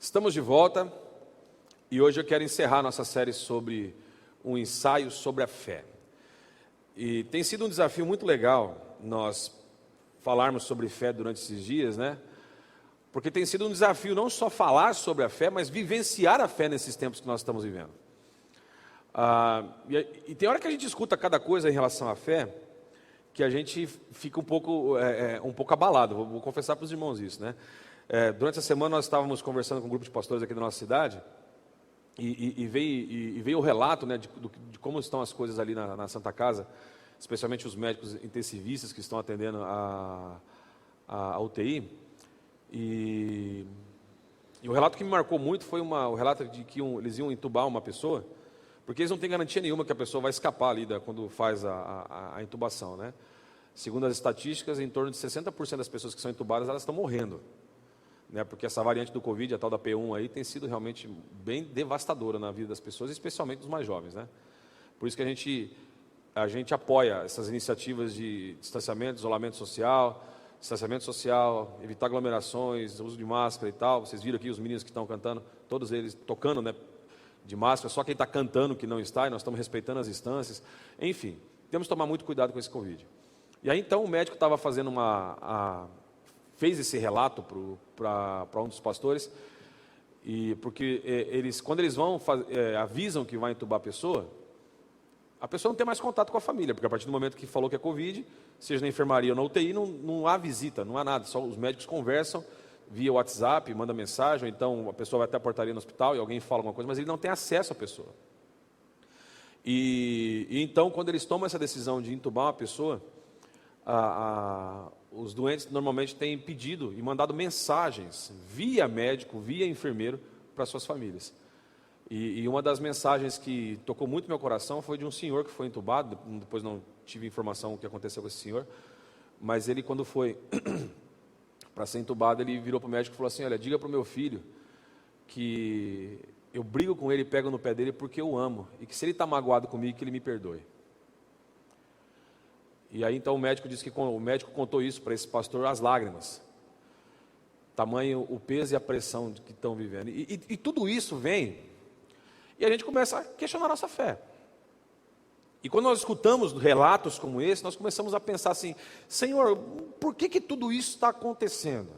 Estamos de volta e hoje eu quero encerrar nossa série sobre um ensaio sobre a fé. E tem sido um desafio muito legal nós falarmos sobre fé durante esses dias, né? Porque tem sido um desafio não só falar sobre a fé, mas vivenciar a fé nesses tempos que nós estamos vivendo. E tem hora que a gente escuta cada coisa em relação à fé, que a gente fica um pouco abalado. Vou confessar para os irmãos isso, né? Durante a semana nós estávamos conversando com um grupo de pastores aqui da nossa cidade e veio o relato, né, de como estão as coisas ali na Santa Casa, especialmente os médicos intensivistas que estão atendendo a UTI. E o relato que me marcou muito foi o relato de que eles iam entubar uma pessoa, porque eles não têm garantia nenhuma que a pessoa vai escapar ali quando faz a intubação, né? Segundo as estatísticas, em torno de 60% das pessoas que são entubadas, elas estão morrendo, né? Porque essa variante do Covid, a tal da P1 aí, tem sido realmente bem devastadora na vida das pessoas, especialmente dos mais jovens, né? Por isso que a gente apoia essas iniciativas de distanciamento social, evitar aglomerações, uso de máscara e tal. Vocês viram aqui os meninos que estão cantando, todos eles tocando, né, de máscara, só quem está cantando que não está, e nós estamos respeitando as distâncias. Enfim, temos que tomar muito cuidado com esse Covid. E aí então o médico estava fazendo fez esse relato para um dos pastores, porque quando eles vão avisam que vai entubar a pessoa não tem mais contato com a família, porque a partir do momento que falou que é Covid, seja na enfermaria ou na UTI, não há visita, não há nada, só os médicos conversam via WhatsApp, manda mensagem, ou então a pessoa vai até a portaria no hospital e alguém fala alguma coisa, mas ele não tem acesso à pessoa. E então, quando eles tomam essa decisão de entubar uma pessoa, os doentes normalmente têm pedido e mandado mensagens via médico, via enfermeiro, para suas famílias. E uma das mensagens que tocou muito meu coração foi de um senhor que foi entubado. Depois não tive informação do que aconteceu com esse senhor, mas ele, quando foi para ser entubado, ele virou para o médico e falou assim: olha, diga para o meu filho que eu brigo com ele e pego no pé dele porque eu amo, e que se ele está magoado comigo, que ele me perdoe. E aí então o médico disse que o médico contou isso para esse pastor às lágrimas, tamanho o peso e a pressão que estão vivendo. E tudo isso vem, e a gente começa a questionar a nossa fé. E quando nós escutamos relatos como esse, nós começamos a pensar assim: Senhor, por que tudo isso está acontecendo?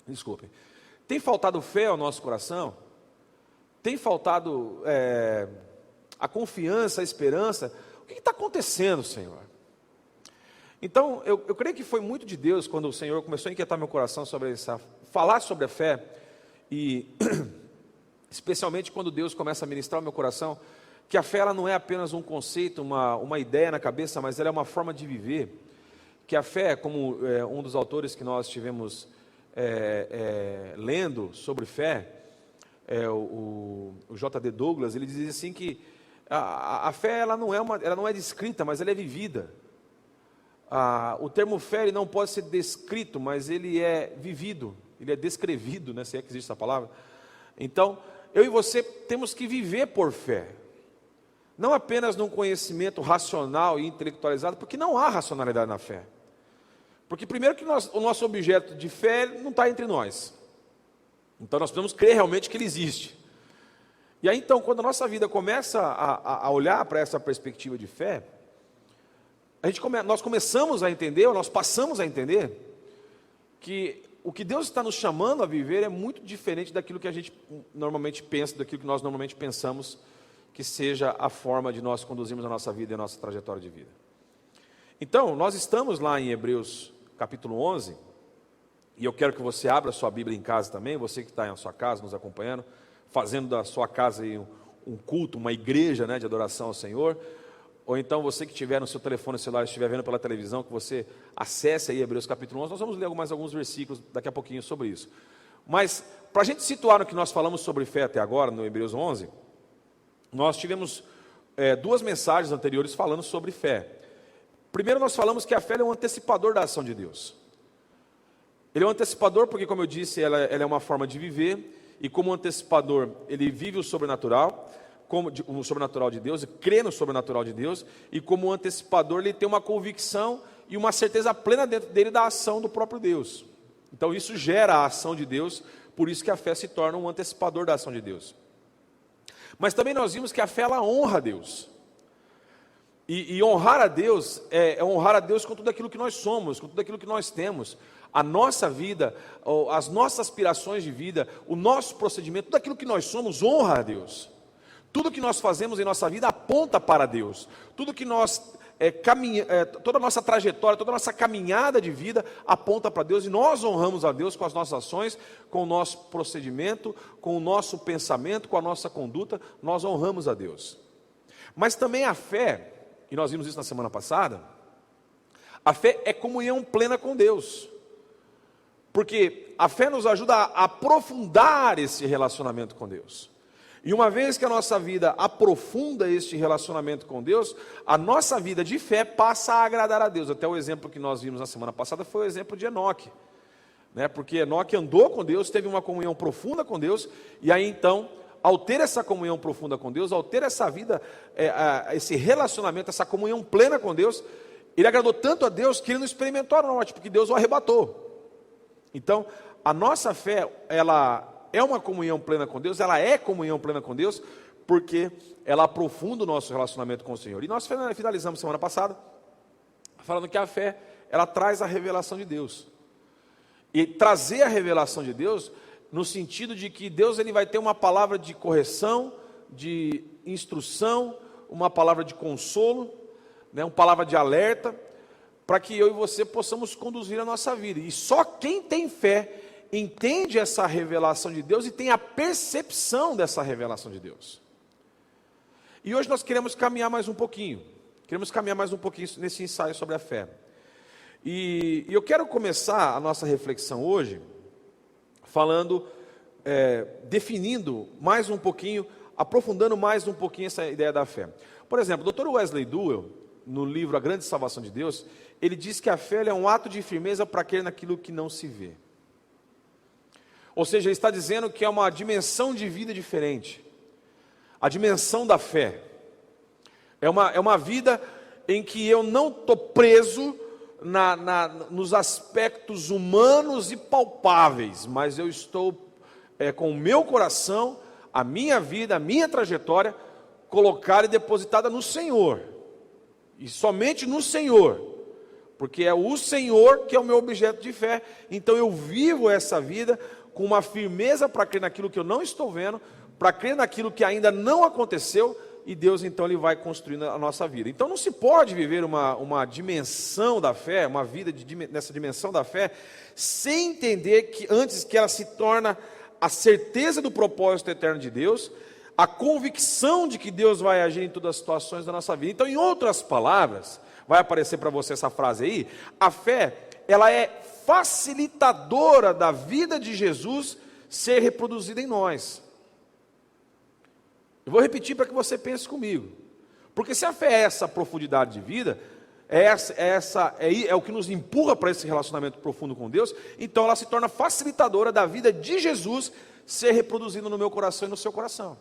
Desculpem. Tem faltado fé ao nosso coração? Tem faltado a confiança, a esperança? O que está acontecendo, Senhor? Então, eu creio que foi muito de Deus quando o Senhor começou a inquietar meu coração sobre falar sobre a fé, e especialmente quando Deus começa a ministrar o meu coração, que a fé ela não é apenas um conceito, uma ideia na cabeça, mas ela é uma forma de viver. Que a fé, como um dos autores que nós tivemos lendo sobre fé, o J.D. Douglas, ele diz assim que a fé ela não é descrita, mas ela é vivida. O termo fé ele não pode ser descrito, mas ele é vivido, ele é descrevido, né, se é que existe essa palavra. Então, eu e você temos que viver por fé, não apenas num conhecimento racional e intelectualizado, porque não há racionalidade na fé. Porque primeiro que o nosso objeto de fé não está entre nós, então nós precisamos crer realmente que ele existe. E aí então, quando a nossa vida começa a olhar para essa perspectiva de fé, nós começamos a entender, ou nós passamos a entender, que o que Deus está nos chamando a viver é muito diferente daquilo que a gente normalmente pensa, daquilo que nós normalmente pensamos que seja a forma de nós conduzirmos a nossa vida e a nossa trajetória de vida. Então, nós estamos lá em Hebreus capítulo 11, e eu quero que você abra a sua Bíblia em casa também, você que está na sua casa nos acompanhando, fazendo da sua casa aí um culto, uma igreja, né, de adoração ao Senhor, ou então você que estiver no seu telefone celular, estiver vendo pela televisão, que você acesse aí Hebreus capítulo 11, nós vamos ler mais alguns versículos daqui a pouquinho sobre isso. Mas, para a gente situar no que nós falamos sobre fé até agora, no Hebreus 11, nós tivemos duas mensagens anteriores falando sobre fé. Primeiro nós falamos que a fé é um antecipador da ação de Deus. Ele é um antecipador porque, como eu disse, ela é uma forma de viver, e como antecipador, ele vive o sobrenatural, o sobrenatural de Deus, crê no sobrenatural de Deus, e como antecipador ele tem uma convicção e uma certeza plena dentro dele da ação do próprio Deus. Então isso gera a ação de Deus Por isso que a fé se torna um antecipador da ação de Deus. Mas também nós vimos que a fé, ela honra a Deus. E honrar a Deus é honrar a Deus com tudo aquilo que nós somos, com tudo aquilo que nós temos. A nossa vida, as nossas aspirações de vida, o nosso procedimento, tudo aquilo que nós somos honra a Deus. Tudo que nós fazemos em nossa vida aponta para Deus. Tudo que nós toda a nossa trajetória, toda a nossa caminhada de vida aponta para Deus. E nós honramos a Deus com as nossas ações, com o nosso procedimento, com o nosso pensamento, com a nossa conduta. Nós honramos a Deus. Mas também a fé, e nós vimos isso na semana passada, a fé é comunhão plena com Deus. Porque a fé nos ajuda a aprofundar esse relacionamento com Deus. E uma vez que a nossa vida aprofunda este relacionamento com Deus, a nossa vida de fé passa a agradar a Deus. Até o exemplo que nós vimos na semana passada foi o exemplo de Enoque. Porque Enoque andou com Deus, teve uma comunhão profunda com Deus, e aí então, ao ter essa comunhão profunda com Deus, ao ter essa vida, esse relacionamento, essa comunhão plena com Deus, ele agradou tanto a Deus que ele não experimentou a morte, porque Deus o arrebatou. Então, a nossa fé, ela é uma comunhão plena com Deus, ela é comunhão plena com Deus, porque ela aprofunda o nosso relacionamento com o Senhor. E nós finalizamos semana passada, falando que a fé, ela traz a revelação de Deus. E trazer a revelação de Deus, no sentido de que Deus ele vai ter uma palavra de correção, de instrução, uma palavra de consolo, uma palavra de alerta, para que eu e você possamos conduzir a nossa vida. E só quem tem fé entende essa revelação de Deus e tem a percepção dessa revelação de Deus. E hoje nós queremos caminhar mais um pouquinho. Nesse ensaio sobre a fé. E eu quero começar a nossa reflexão hoje falando, definindo mais um pouquinho, aprofundando mais um pouquinho essa ideia da fé. Por exemplo, o Dr. Wesley Duell, no livro A Grande Salvação de Deus, ele diz que a fé é um ato de firmeza para crer naquilo que não se vê. Ou seja, ele está dizendo que é uma dimensão de vida diferente. A dimensão da fé. É uma vida em que eu não estou preso nos aspectos humanos e palpáveis, mas eu estou com o meu coração, a minha vida, a minha trajetória, colocada e depositada no Senhor. E somente no Senhor. Porque é o Senhor que é o meu objeto de fé. Então eu vivo essa vida com uma firmeza para crer naquilo que eu não estou vendo, para crer naquilo que ainda não aconteceu, e Deus então ele vai construindo a nossa vida. Então não se pode viver uma dimensão da fé, uma vida nessa dimensão da fé, sem entender que antes que ela se torna a certeza do propósito eterno de Deus, a convicção de que Deus vai agir em todas as situações da nossa vida. Então, em outras palavras, vai aparecer para você essa frase aí, a fé, ela é facilitadora da vida de Jesus ser reproduzida em nós. Eu vou repetir para que você pense comigo. Porque se a fé é essa profundidade de vida, é o que nos empurra para esse relacionamento profundo com Deus, então ela se torna facilitadora da vida de Jesus ser reproduzida no meu coração e no seu coração.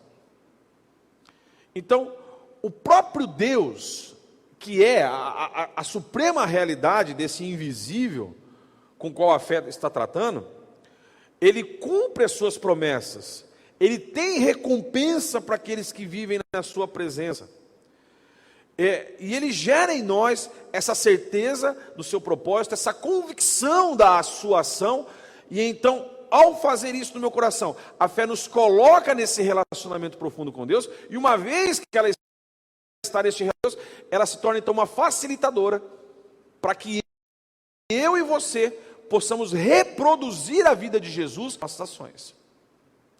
Então, o próprio Deus, que é a suprema realidade desse invisível com qual a fé está tratando, ele cumpre as suas promessas, ele tem recompensa para aqueles que vivem na sua presença, e ele gera em nós essa certeza do seu propósito, essa convicção da sua ação, e então, ao fazer isso no meu coração, a fé nos coloca nesse relacionamento profundo com Deus, e uma vez que ela está neste relacionamento, ela se torna então uma facilitadora, para que eu e você possamos reproduzir a vida de Jesus nas nossas ações,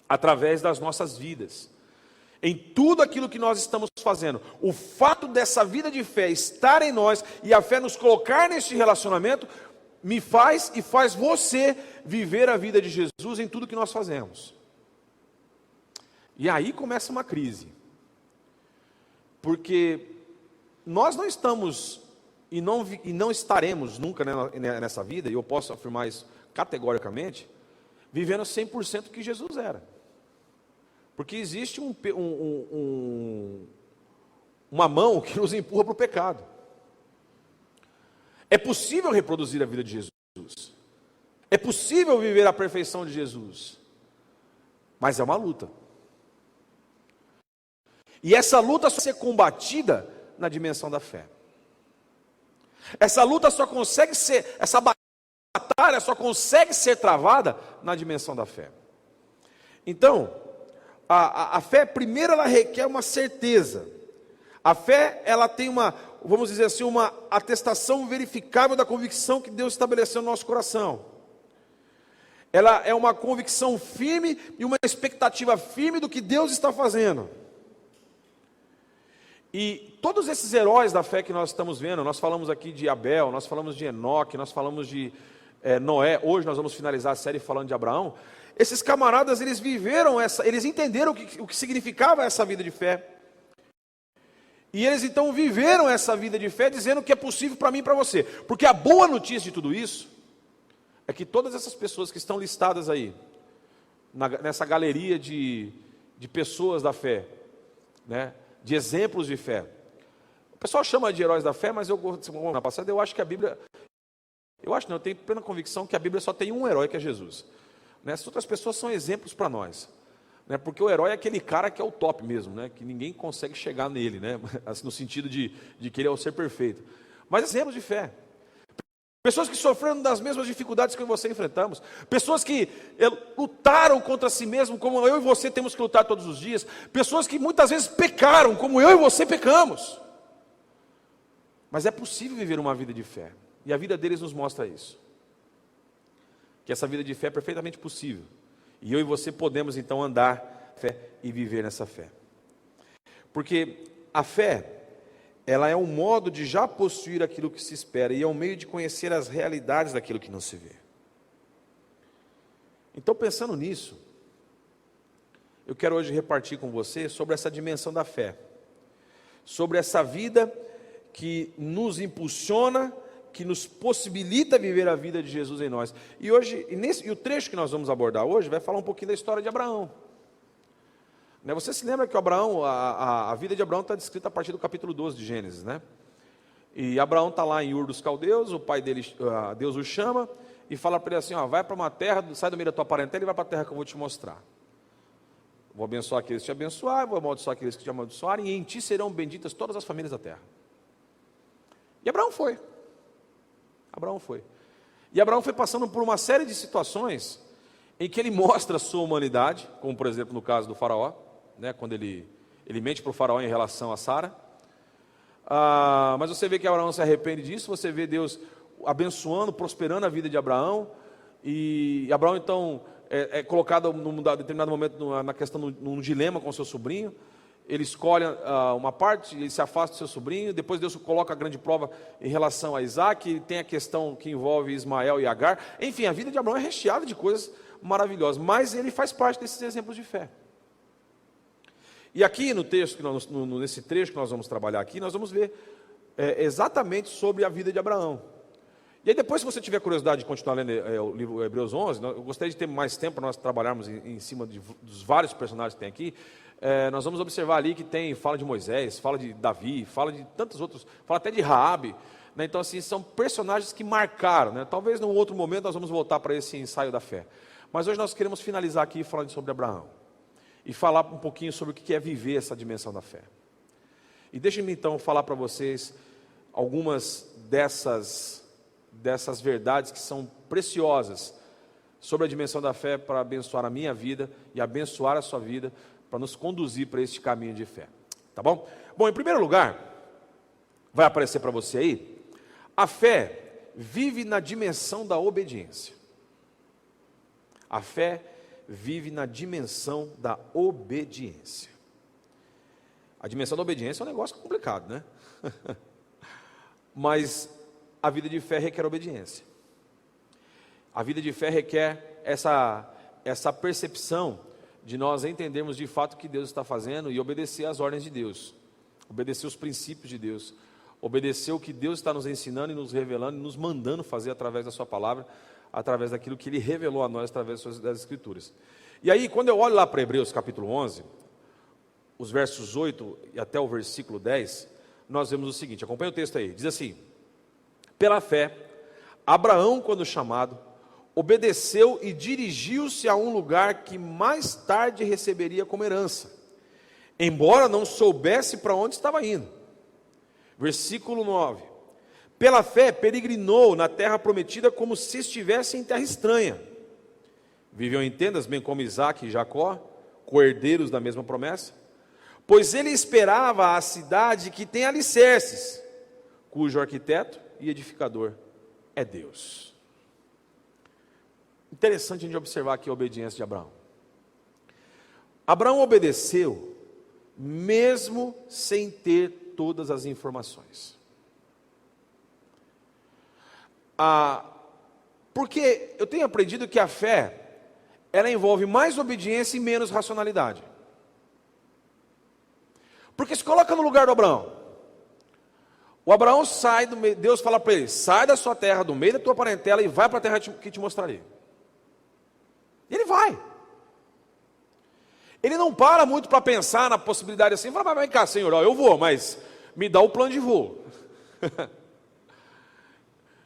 através das nossas vidas, em tudo aquilo que nós estamos fazendo. O fato dessa vida de fé estar em nós, e a fé nos colocar neste relacionamento, me faz e faz você viver a vida de Jesus em tudo que nós fazemos. E aí começa uma crise, porque nós não estamos e não estaremos nunca nessa vida, e eu posso afirmar isso categoricamente, vivendo 100% que Jesus era. Porque existe uma mão que nos empurra para o pecado. É possível reproduzir a vida de Jesus. É possível viver a perfeição de Jesus. Mas é uma luta. E essa luta só vai ser combatida na dimensão da fé. Essa luta só consegue ser, essa batalha só consegue ser travada na dimensão da fé. Então, a fé, primeiro, ela requer uma certeza. A fé, ela tem uma, vamos dizer assim, uma atestação verificável da convicção que Deus estabeleceu no nosso coração. Ela é uma convicção firme e uma expectativa firme do que Deus está fazendo. E todos esses heróis da fé que nós estamos vendo, nós falamos aqui de Abel, nós falamos de Enoque, nós falamos de Noé, hoje nós vamos finalizar a série falando de Abraão. Esses camaradas, eles viveram eles entenderam o que significava essa vida de fé. E eles então viveram essa vida de fé dizendo que é possível para mim e para você. Porque a boa notícia de tudo isso é que todas essas pessoas que estão listadas aí, nessa galeria de pessoas da fé, né, de exemplos de fé. O pessoal chama de heróis da fé, mas na passada eu acho que a Bíblia, eu tenho plena convicção que a Bíblia só tem um herói, que é Jesus. Né? As outras pessoas são exemplos para nós. Né? Porque o herói é aquele cara que é o top mesmo, né? Que ninguém consegue chegar nele, né? Assim, no sentido de que ele é o ser perfeito. Mas exemplos de fé. Pessoas que sofreram das mesmas dificuldades que eu e você enfrentamos. Pessoas que lutaram contra si mesmo, como eu e você temos que lutar todos os dias. Pessoas que muitas vezes pecaram, como eu e você pecamos. Mas é possível viver uma vida de fé. E a vida deles nos mostra isso. Que essa vida de fé é perfeitamente possível. E eu e você podemos então andar fé e viver nessa fé. Porque a fé, ela é um modo de já possuir aquilo que se espera e é um meio de conhecer as realidades daquilo que não se vê. Então, pensando nisso, eu quero hoje repartir com você sobre essa dimensão da fé, sobre essa vida que nos impulsiona, que nos possibilita viver a vida de Jesus em nós. E hoje, e o trecho que nós vamos abordar hoje vai falar um pouquinho da história de Abraão. Você se lembra que Abraão, a vida de Abraão está descrita a partir do capítulo 12 de Gênesis, né? E Abraão está lá em Ur dos Caldeus, o pai dele, Deus o chama e fala para ele assim, vai para uma terra, sai do meio da tua parentela e vai para a terra que eu vou te mostrar. Vou abençoar aqueles que te abençoarem, vou amaldiçoar aqueles que te amaldiçoarem, e em ti serão benditas todas as famílias da terra. E Abraão foi. E Abraão foi passando por uma série de situações em que ele mostra a sua humanidade, como por exemplo no caso do faraó, né, quando ele mente para o faraó em relação a Sara. Mas você vê que Abraão se arrepende disso, você vê Deus abençoando, prosperando a vida de Abraão, e Abraão então é colocado num determinado momento na questão, num dilema com seu sobrinho. Ele escolhe uma parte, ele se afasta do seu sobrinho, depois Deus coloca a grande prova em relação a Isaac, tem a questão que envolve Ismael e Agar. Enfim, a vida de Abraão é recheada de coisas maravilhosas, mas ele faz parte desses exemplos de fé. E aqui no texto, nesse trecho que nós vamos trabalhar aqui, nós vamos ver exatamente sobre a vida de Abraão. E aí depois, se você tiver curiosidade de continuar lendo o livro Hebreus 11, eu gostaria de ter mais tempo para nós trabalharmos em cima dos vários personagens que tem aqui. Nós vamos observar ali que fala de Moisés, fala de Davi, fala de tantos outros, fala até de Raabe, né? Então assim, são personagens que marcaram, né? Talvez num outro momento nós vamos voltar para esse ensaio da fé, mas hoje nós queremos finalizar aqui falando sobre Abraão, e falar um pouquinho sobre o que é viver essa dimensão da fé. E deixem-me então falar para vocês algumas dessas verdades que são preciosas sobre a dimensão da fé para abençoar a minha vida e abençoar a sua vida, para nos conduzir para este caminho de fé, tá bom? Bom, em primeiro lugar, vai aparecer para você aí, a fé vive na dimensão da obediência. A fé vive na dimensão da obediência. A dimensão da obediência é um negócio complicado, né? Mas a vida de fé requer obediência. A vida de fé requer essa percepção de nós entendermos de fato o que Deus está fazendo e obedecer às ordens de Deus, obedecer os princípios de Deus, obedecer o que Deus está nos ensinando e nos revelando e nos mandando fazer através da sua palavra, através daquilo que Ele revelou a nós através das Escrituras. E aí, quando eu olho lá para Hebreus capítulo 11, os versos 8 e até o versículo 10, nós vemos o seguinte, acompanha o texto aí, diz assim: pela fé, Abraão, quando chamado, obedeceu e dirigiu-se a um lugar que mais tarde receberia como herança, embora não soubesse para onde estava indo. Versículo 9. Pela fé peregrinou na terra prometida como se estivesse em terra estranha. Viveu em tendas, bem como Isaque e Jacó, co-herdeiros da mesma promessa, pois ele esperava a cidade que tem alicerces, cujo arquiteto e edificador é Deus. Interessante a gente observar aqui a obediência de Abraão. Abraão obedeceu, mesmo sem ter todas as informações. Porque eu tenho aprendido que a fé, ela envolve mais obediência e menos racionalidade. Porque se coloca no lugar do Abraão. O Abraão sai, Deus fala para ele, sai da sua terra, do meio da tua parentela e vai para a terra que te mostrarei. E ele vai. Ele não para muito para pensar na possibilidade assim, fala, mas vem cá, Senhor, ó, eu vou, mas me dá o plano de voo.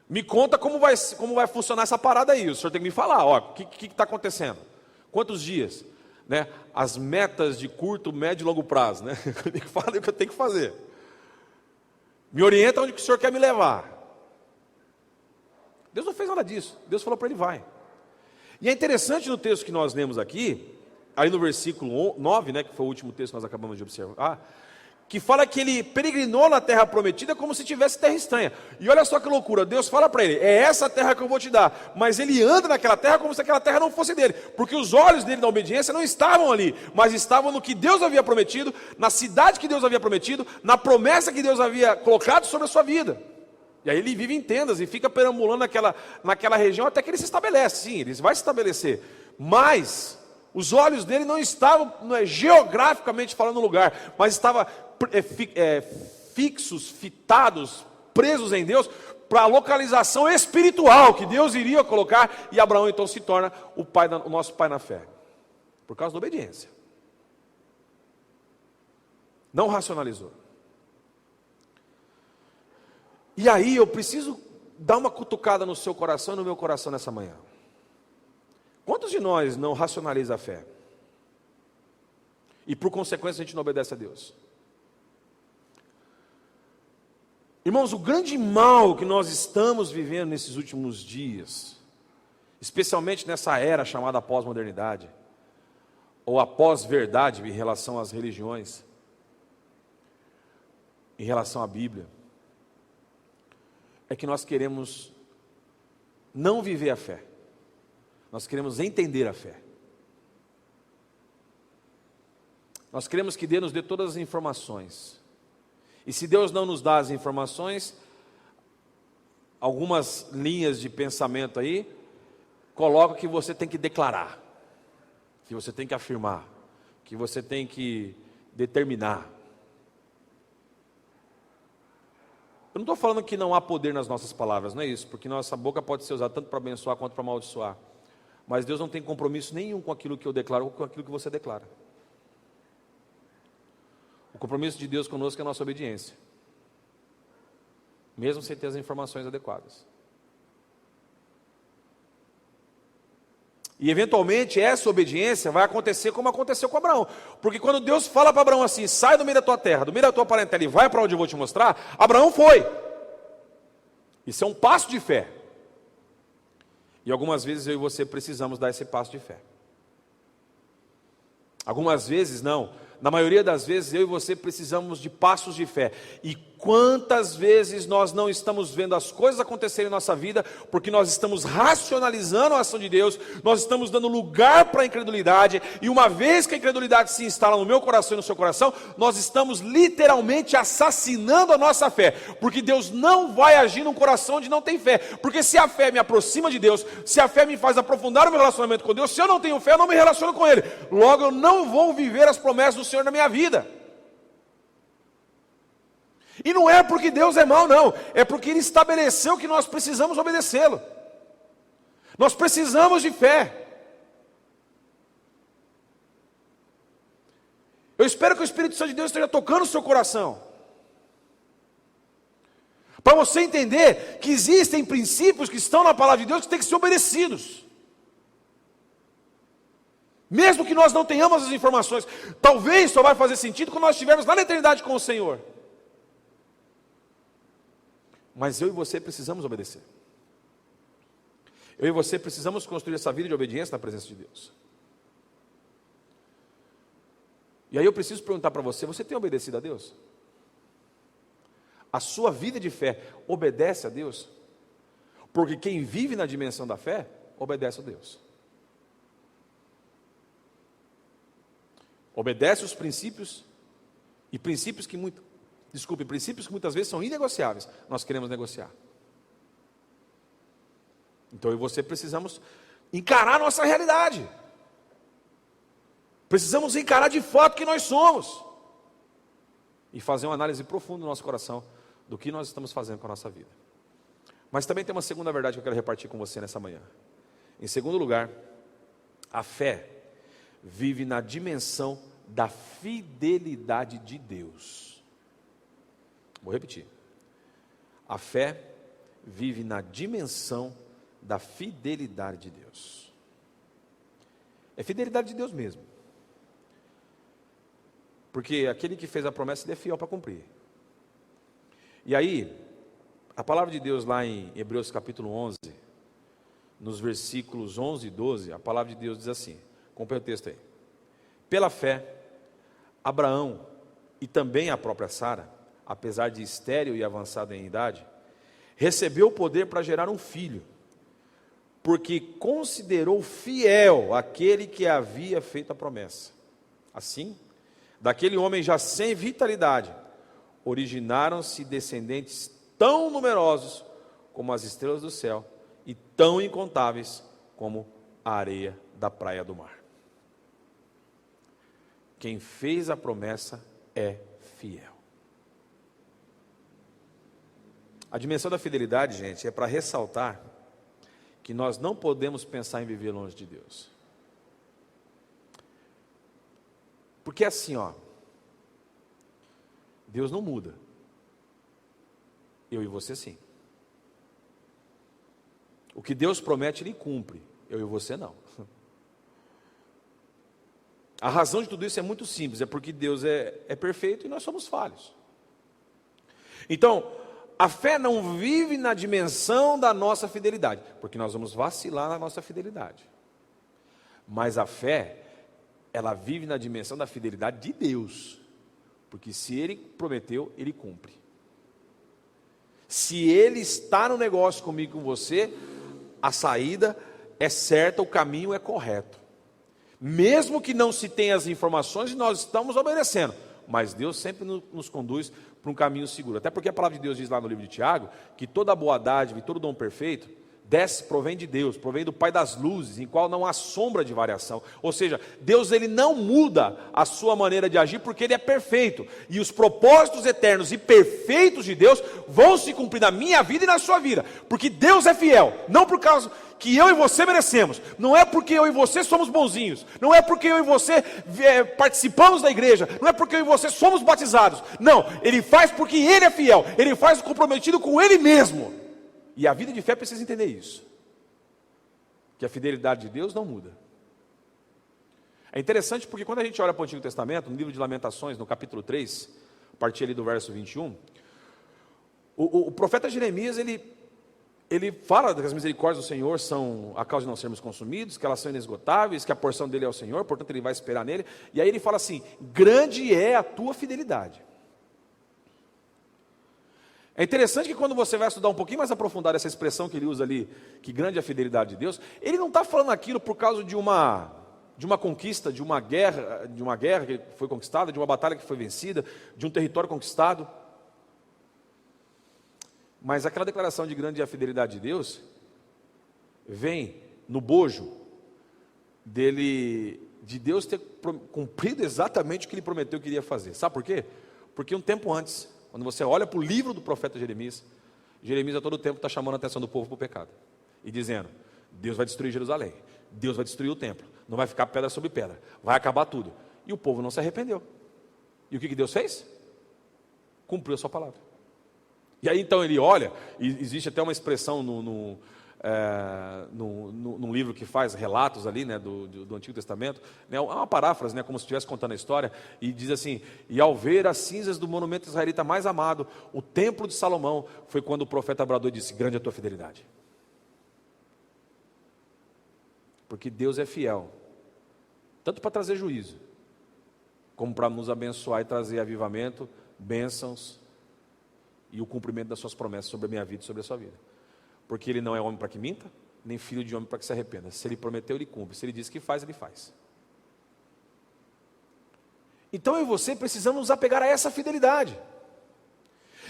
Me conta como vai funcionar essa parada aí, o Senhor tem que me falar, ó, o que está acontecendo? Quantos dias? Né? As metas de curto, médio e longo prazo, né? Eu tenho que falar o que eu tenho que fazer. Me orienta onde que o Senhor quer me levar. Deus não fez nada disso, Deus falou para ele, vai. E é interessante no texto que nós lemos aqui, aí no versículo 9, né, que foi o último texto que nós acabamos de observar, que fala que ele peregrinou na terra prometida como se tivesse terra estranha. E olha só que loucura, Deus fala para ele, é essa terra que eu vou te dar, mas ele anda naquela terra como se aquela terra não fosse dele, porque os olhos dele na obediência não estavam ali, mas estavam no que Deus havia prometido, na cidade que Deus havia prometido, na promessa que Deus havia colocado sobre a sua vida. E aí ele vive em tendas e fica perambulando naquela região até que ele se estabelece. Sim, ele vai se estabelecer, mas os olhos dele não estavam geograficamente falando no lugar, mas estavam fixos, fitados, presos em Deus, para a localização espiritual que Deus iria colocar, e Abraão então se torna o nosso pai na fé, por causa da obediência. Não racionalizou. E aí eu preciso dar uma cutucada no seu coração e no meu coração nessa manhã. Quantos de nós não racionaliza a fé? E por consequência a gente não obedece a Deus? Irmãos, o grande mal que nós estamos vivendo nesses últimos dias, especialmente nessa era chamada pós-modernidade, ou a pós-verdade em relação às religiões, em relação à Bíblia, é que nós queremos não viver a fé, nós queremos entender a fé. Nós queremos que Deus nos dê todas as informações. E se Deus não nos dá as informações, algumas linhas de pensamento aí colocam que você tem que declarar, que você tem que afirmar, que você tem que determinar. Eu não estou falando que não há poder nas nossas palavras, não é isso, porque nossa boca pode ser usada tanto para abençoar quanto para amaldiçoar. Mas Deus não tem compromisso nenhum com aquilo que eu declaro ou com aquilo que você declara. O compromisso de Deus conosco é a nossa obediência, mesmo sem ter as informações adequadas. E eventualmente essa obediência vai acontecer como aconteceu com Abraão. Porque quando Deus fala para Abraão assim, sai do meio da tua terra, do meio da tua parentela e vai para onde eu vou te mostrar, Abraão foi. Isso é um passo de fé. E algumas vezes eu e você precisamos dar esse passo de fé. Algumas vezes não. Na maioria das vezes eu e você precisamos de passos de fé. E quantas vezes nós não estamos vendo as coisas acontecerem em nossa vida, porque nós estamos racionalizando a ação de Deus, nós estamos dando lugar para a incredulidade, e uma vez que a incredulidade se instala no meu coração e no seu coração, nós estamos literalmente assassinando a nossa fé, porque Deus não vai agir num coração onde não tem fé, porque se a fé me aproxima de Deus, se a fé me faz aprofundar o meu relacionamento com Deus, se eu não tenho fé, eu não me relaciono com Ele, logo eu não vou viver as promessas do Senhor na minha vida. E não é porque Deus é mau, não. É porque Ele estabeleceu que nós precisamos obedecê-lo. Nós precisamos de fé. Eu espero que o Espírito Santo de Deus esteja tocando o seu coração, para você entender que existem princípios que estão na palavra de Deus que têm que ser obedecidos. Mesmo que nós não tenhamos as informações, talvez só vai fazer sentido quando nós estivermos lá na eternidade com o Senhor. Mas eu e você precisamos obedecer. Eu e você precisamos construir essa vida de obediência na presença de Deus. E aí eu preciso perguntar para você, você tem obedecido a Deus? A sua vida de fé obedece a Deus? Porque quem vive na dimensão da fé, obedece a Deus. Obedece os princípios, e princípios que muitas vezes são inegociáveis, nós queremos negociar. Então eu e você precisamos encarar a nossa realidade. Precisamos encarar de fato quem nós somos. E fazer uma análise profunda no nosso coração do que nós estamos fazendo com a nossa vida. Mas também tem uma segunda verdade que eu quero repartir com você nessa manhã. Em segundo lugar, a fé vive na dimensão da fidelidade de Deus. Vou repetir. A fé vive na dimensão da fidelidade de Deus. É fidelidade de Deus mesmo. Porque aquele que fez a promessa, ele é fiel para cumprir. E aí, a palavra de Deus lá em Hebreus capítulo 11, nos versículos 11 e 12, a palavra de Deus diz assim, acompanha o texto aí. Pela fé, Abraão e também a própria Sara, apesar de estéril e avançado em idade, recebeu o poder para gerar um filho, porque considerou fiel aquele que havia feito a promessa. Assim, daquele homem já sem vitalidade, originaram-se descendentes tão numerosos como as estrelas do céu e tão incontáveis como a areia da praia do mar. Quem fez a promessa é fiel. A dimensão da fidelidade, gente, é para ressaltar que nós não podemos pensar em viver longe de Deus. Porque assim, Deus não muda. Eu e você sim. O que Deus promete, Ele cumpre. Eu e você não. A razão de tudo isso é muito simples, é porque Deus é perfeito e nós somos falhos. Então, a fé não vive na dimensão da nossa fidelidade, porque nós vamos vacilar na nossa fidelidade. Mas a fé, ela vive na dimensão da fidelidade de Deus, porque se Ele prometeu, Ele cumpre. Se Ele está no negócio comigo e com você, a saída é certa, o caminho é correto. Mesmo que não se tenha as informações, nós estamos obedecendo, mas Deus sempre nos conduz para um caminho seguro. Até porque a palavra de Deus diz lá no livro de Tiago, que toda boa dádiva e todo dom perfeito provém de Deus, provém do Pai das luzes, em qual não há sombra de variação. Ou seja, Deus ele não muda a sua maneira de agir, porque Ele é perfeito. E os propósitos eternos e perfeitos de Deus vão se cumprir na minha vida e na sua vida. Porque Deus é fiel, não por causa que eu e você merecemos. Não é porque eu e você somos bonzinhos. Não é porque eu e você participamos da igreja. Não é porque eu e você somos batizados. Não, Ele faz porque Ele é fiel. Ele faz comprometido com Ele mesmo. E a vida de fé precisa entender isso. Que a fidelidade de Deus não muda. É interessante porque quando a gente olha para o Antigo Testamento, no livro de Lamentações, no capítulo 3, a partir ali do verso 21, o profeta Jeremias, ele fala que as misericórdias do Senhor são a causa de não sermos consumidos, que elas são inesgotáveis, que a porção dele é o Senhor, portanto ele vai esperar nele. E aí ele fala assim, grande é a tua fidelidade. É interessante que quando você vai estudar um pouquinho mais aprofundado essa expressão que ele usa ali, que grande é a fidelidade de Deus, ele não está falando aquilo por causa de uma conquista, de uma guerra que foi conquistada, de uma batalha que foi vencida, de um território conquistado. Mas aquela declaração de grande é a fidelidade de Deus, vem no bojo de Deus ter cumprido exatamente o que Ele prometeu que iria fazer. Sabe por quê? Porque um tempo antes, quando você olha para o livro do profeta Jeremias a todo tempo está chamando a atenção do povo para o pecado. E dizendo, Deus vai destruir Jerusalém, Deus vai destruir o templo, não vai ficar pedra sobre pedra, vai acabar tudo. E o povo não se arrependeu. E o que Deus fez? Cumpriu a sua palavra. E aí então ele olha, e existe até uma expressão num livro que faz relatos ali, né, do Antigo Testamento, né, é uma paráfrase, né, como se estivesse contando a história, e diz assim: e ao ver as cinzas do monumento israelita mais amado, o templo de Salomão, foi quando o profeta bradou e disse: grande é a tua fidelidade. Porque Deus é fiel, tanto para trazer juízo, como para nos abençoar e trazer avivamento, bênçãos e o cumprimento das suas promessas sobre a minha vida e sobre a sua vida. Porque Ele não é homem para que minta, nem filho de homem para que se arrependa. Se Ele prometeu, Ele cumpre. Se Ele disse que faz, Ele faz. Então eu e você precisamos nos apegar a essa fidelidade.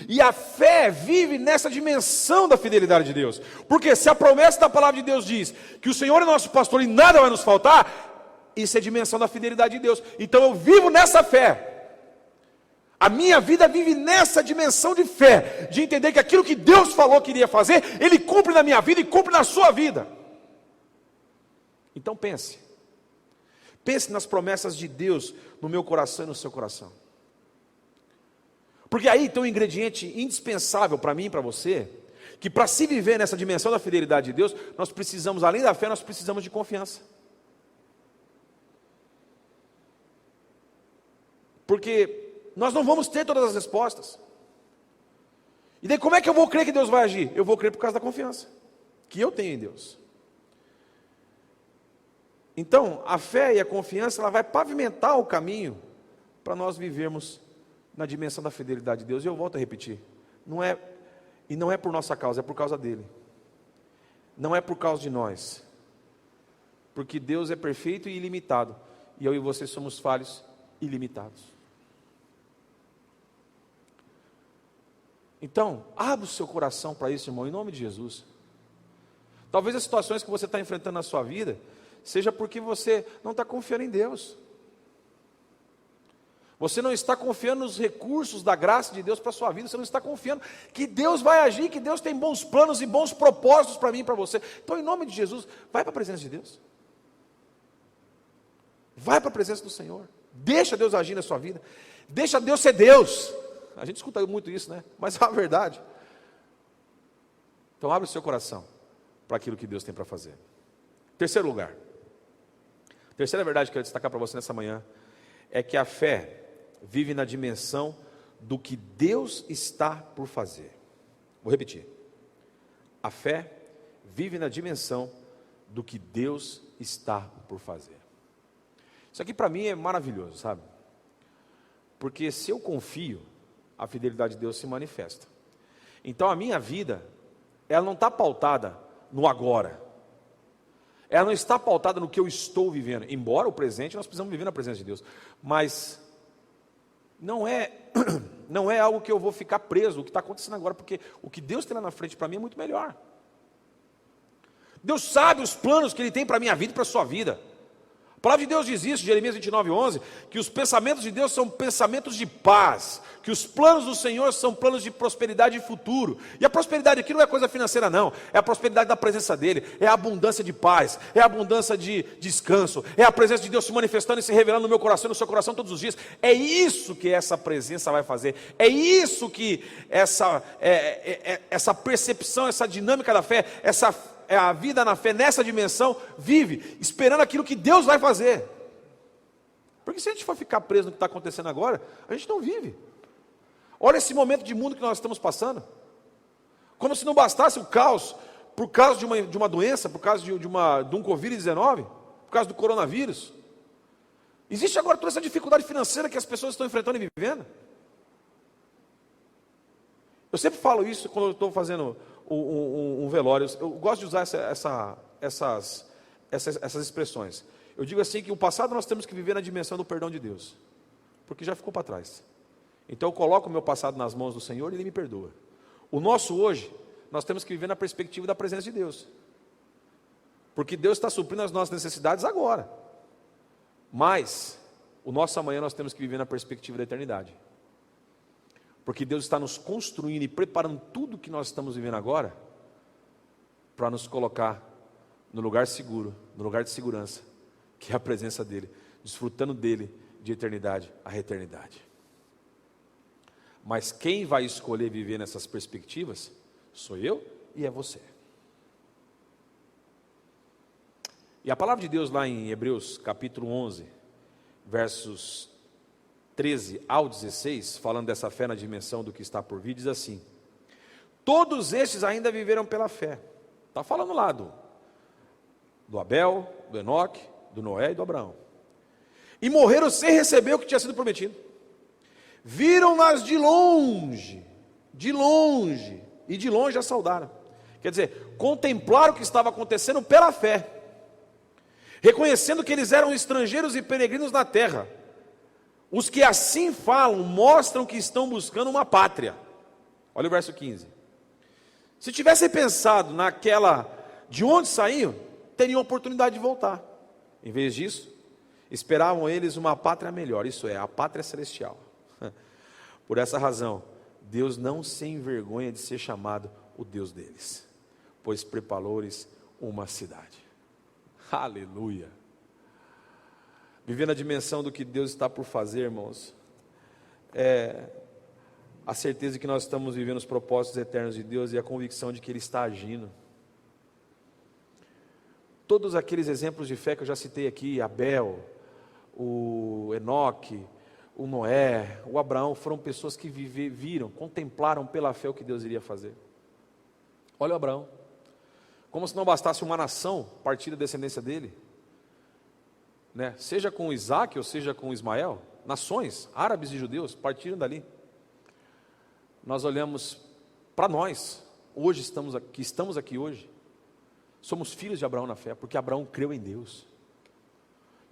E a fé vive nessa dimensão da fidelidade de Deus. Porque se a promessa da palavra de Deus diz que o Senhor é nosso pastor e nada vai nos faltar, isso é a dimensão da fidelidade de Deus. Então eu vivo nessa fé. A minha vida vive nessa dimensão de fé, de entender que aquilo que Deus falou que iria fazer, Ele cumpre na minha vida e cumpre na sua vida. Então pense nas promessas de Deus no meu coração e no seu coração. Porque aí tem um ingrediente indispensável para mim e para você, que para se viver nessa dimensão da fidelidade de Deus, nós precisamos, além da fé, nós precisamos de confiança. Porque nós não vamos ter todas as respostas. E daí como é que eu vou crer que Deus vai agir? Eu vou crer por causa da confiança que eu tenho em Deus. Então, a fé e a confiança, ela vai pavimentar o caminho para nós vivermos na dimensão da fidelidade de Deus. E eu volto a repetir, não é por nossa causa, é por causa dele. Não é por causa de nós. Porque Deus é perfeito e ilimitado, e eu e você somos falhos e limitados. Então, abra o seu coração para isso, irmão, em nome de Jesus. Talvez as situações que você está enfrentando na sua vida, seja porque você não está confiando em Deus. Você não está confiando nos recursos da graça de Deus para a sua vida. Você não está confiando que Deus vai agir, que Deus tem bons planos e bons propósitos para mim e para você. Então, em nome de Jesus, vai para a presença de Deus. Vai para a presença do Senhor. Deixa Deus agir na sua vida. Deixa Deus ser Deus. A gente escuta muito isso, né? Mas é a verdade. Então abre o seu coração para aquilo que Deus tem para fazer. Terceiro lugar. Terceira verdade que eu quero destacar para você nessa manhã é que a fé vive na dimensão do que Deus está por fazer. Vou repetir. A fé vive na dimensão do que Deus está por fazer. Isso aqui para mim é maravilhoso, sabe? Porque se eu confio, a fidelidade de Deus se manifesta. Então a minha vida, ela não está pautada no agora. Ela não está pautada no que eu estou vivendo. Embora o presente, nós precisamos viver na presença de Deus. Mas não é algo que eu vou ficar preso, o que está acontecendo agora, porque o que Deus tem lá na frente para mim é muito melhor. Deus sabe os planos que Ele tem para a minha vida e para a sua vida. A palavra de Deus diz isso, Jeremias 29:11, que os pensamentos de Deus são pensamentos de paz, que os planos do Senhor são planos de prosperidade e futuro. E a prosperidade aqui não é coisa financeira não, é a prosperidade da presença dEle, é a abundância de paz, é a abundância de descanso, é a presença de Deus se manifestando e se revelando no meu coração e no seu coração todos os dias. É isso que essa presença vai fazer, é isso que essa percepção, essa dinâmica da fé, a vida na fé nessa dimensão vive, esperando aquilo que Deus vai fazer. Porque se a gente for ficar preso no que está acontecendo agora, a gente não vive. Olha esse momento de mundo que nós estamos passando. Como se não bastasse o caos, por causa de uma doença, por causa de um Covid-19, por causa do coronavírus. Existe agora toda essa dificuldade financeira que as pessoas estão enfrentando e vivendo. Eu sempre falo isso quando eu estou fazendo um velório. Eu gosto de usar essas expressões. Eu digo assim que o passado nós temos que viver na dimensão do perdão de Deus, porque já ficou para trás. Então eu coloco o meu passado nas mãos do Senhor e Ele me perdoa. O nosso hoje, nós temos que viver na perspectiva da presença de Deus, porque Deus está suprindo as nossas necessidades agora. Mas o nosso amanhã nós temos que viver na perspectiva da eternidade. Porque Deus está nos construindo e preparando tudo que nós estamos vivendo agora para nos colocar no lugar seguro, no lugar de segurança, que é a presença dEle, desfrutando dEle de eternidade a eternidade. Mas quem vai escolher viver nessas perspectivas sou eu e é você. E a palavra de Deus lá em Hebreus capítulo 11, versos 13 ao 16, falando dessa fé na dimensão do que está por vir, diz assim: todos estes ainda viveram pela fé. Está falando lá do Abel, do Enoque, do Noé e do Abraão. E morreram sem receber o que tinha sido prometido. Viram-nas de longe, e de longe a saudaram. Quer dizer, contemplaram o que estava acontecendo pela fé, reconhecendo que eles eram estrangeiros e peregrinos na terra. Os que assim falam mostram que estão buscando uma pátria. Olha o verso 15. Se tivessem pensado naquela de onde saíam, teriam oportunidade de voltar. Em vez disso, esperavam eles uma pátria melhor, isso é, a pátria celestial. Por essa razão, Deus não se envergonha de ser chamado o Deus deles, pois preparou-lhes uma cidade. Aleluia! Viver na dimensão do que Deus está por fazer, irmãos, é a certeza de que nós estamos vivendo os propósitos eternos de Deus e a convicção de que Ele está agindo. Todos aqueles exemplos de fé que eu já citei aqui, Abel, o Enoque, o Noé, o Abraão, foram pessoas que viram, contemplaram pela fé o que Deus iria fazer. Olha o Abraão, como se não bastasse uma nação partir da descendência dele, né? Seja com Isaac ou seja com Ismael, nações, árabes e judeus, partiram dali. Nós olhamos para nós, hoje estamos aqui hoje, somos filhos de Abraão na fé, porque Abraão creu em Deus.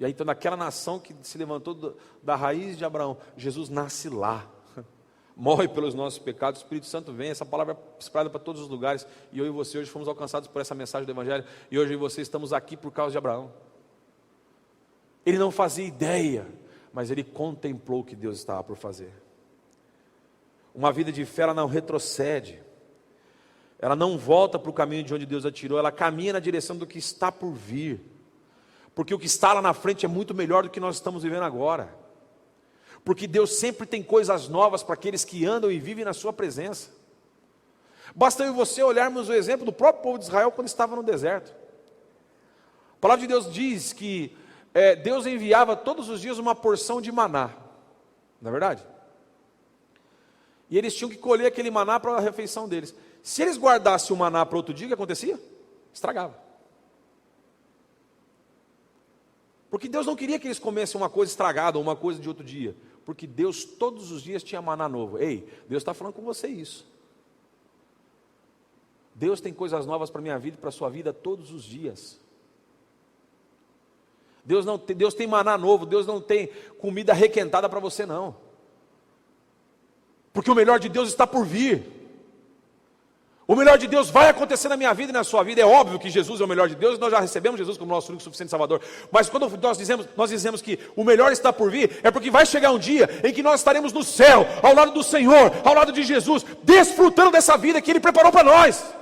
E aí então naquela nação que se levantou da raiz de Abraão, Jesus nasce lá, morre pelos nossos pecados, o Espírito Santo vem, essa palavra é espalhada para todos os lugares, e eu e você hoje fomos alcançados por essa mensagem do Evangelho, e hoje eu e você estamos aqui por causa de Abraão. Ele não fazia ideia, mas ele contemplou o que Deus estava por fazer. Uma vida de fé, ela não retrocede, ela não volta para o caminho de onde Deus a tirou, ela caminha na direção do que está por vir, porque o que está lá na frente é muito melhor do que nós estamos vivendo agora, porque Deus sempre tem coisas novas para aqueles que andam e vivem na sua presença. Basta eu e você olharmos o exemplo do próprio povo de Israel quando estava no deserto. A palavra de Deus diz que Deus enviava todos os dias uma porção de maná, não é verdade? E eles tinham que colher aquele maná para a refeição deles. Se eles guardassem o maná para outro dia, o que acontecia? Estragava. Porque Deus não queria que eles comessem uma coisa estragada ou uma coisa de outro dia. Porque Deus todos os dias tinha maná novo. Ei, Deus está falando com você isso. Deus tem coisas novas para a minha vida e para a sua vida todos os dias. Deus tem maná novo, Deus não tem comida requentada para você não. Porque o melhor de Deus está por vir. O melhor de Deus vai acontecer na minha vida e na sua vida. É óbvio que Jesus é o melhor de Deus, nós já recebemos Jesus como nosso único e suficiente Salvador. Mas quando nós dizemos que o melhor está por vir, é porque vai chegar um dia em que nós estaremos no céu, ao lado do Senhor, ao lado de Jesus, desfrutando dessa vida que Ele preparou para nós.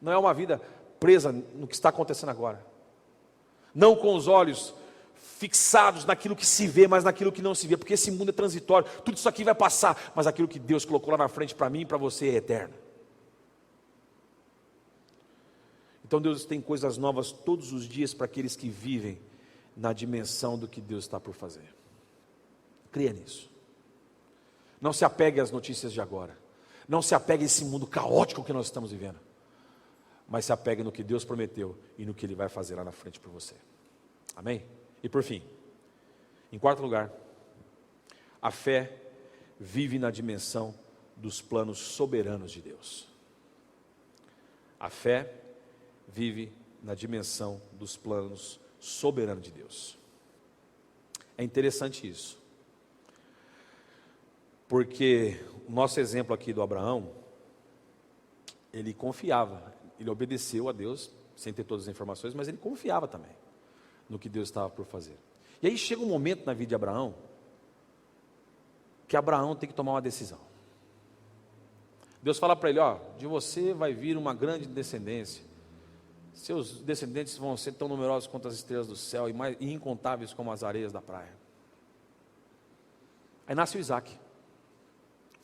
Não é uma vida presa no que está acontecendo agora. Não com os olhos fixados naquilo que se vê, mas naquilo que não se vê, porque esse mundo é transitório, tudo isso aqui vai passar, mas aquilo que Deus colocou lá na frente para mim e para você é eterno. Então Deus tem coisas novas todos os dias para aqueles que vivem na dimensão do que Deus está por fazer. Creia nisso. Não se apegue às notícias de agora, não se apegue a esse mundo caótico que nós estamos vivendo, mas se apegue no que Deus prometeu e no que Ele vai fazer lá na frente por você. Amém? E por fim, em quarto lugar, a fé vive na dimensão dos planos soberanos de Deus. A fé vive na dimensão dos planos soberanos de Deus. É interessante isso, porque o nosso exemplo aqui do Abraão, ele confiava, ele obedeceu a Deus, sem ter todas as informações, mas ele confiava também no que Deus estava por fazer. E aí chega um momento na vida de Abraão, que Abraão tem que tomar uma decisão. Deus fala para ele, ó, de você vai vir uma grande descendência, seus descendentes vão ser tão numerosos quanto as estrelas do céu, e incontáveis como as areias da praia. Aí nasce o Isaac,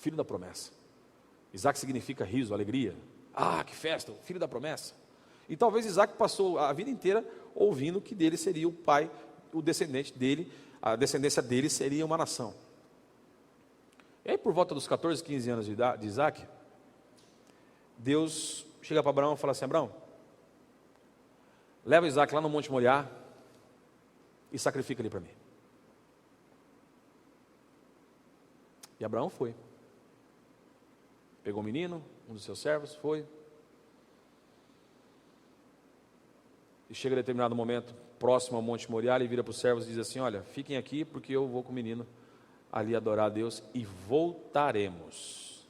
filho da promessa. Isaac significa riso, alegria. Ah, que festa, o filho da promessa. E talvez Isaac passou a vida inteira ouvindo que dele seria o pai, o descendente dele, a descendência dele seria uma nação. E aí, por volta dos 14, 15 anos de Isaac, Deus chega para Abraão e fala assim: Abraão, leva Isaac lá no Monte Moriá e sacrifica ele para mim. E Abraão foi. Pegou o menino, um dos seus servos, foi. E chega a determinado momento, próximo ao Monte Moriá, ele vira para os servos e diz assim: olha, fiquem aqui porque eu vou com o menino ali adorar a Deus e voltaremos.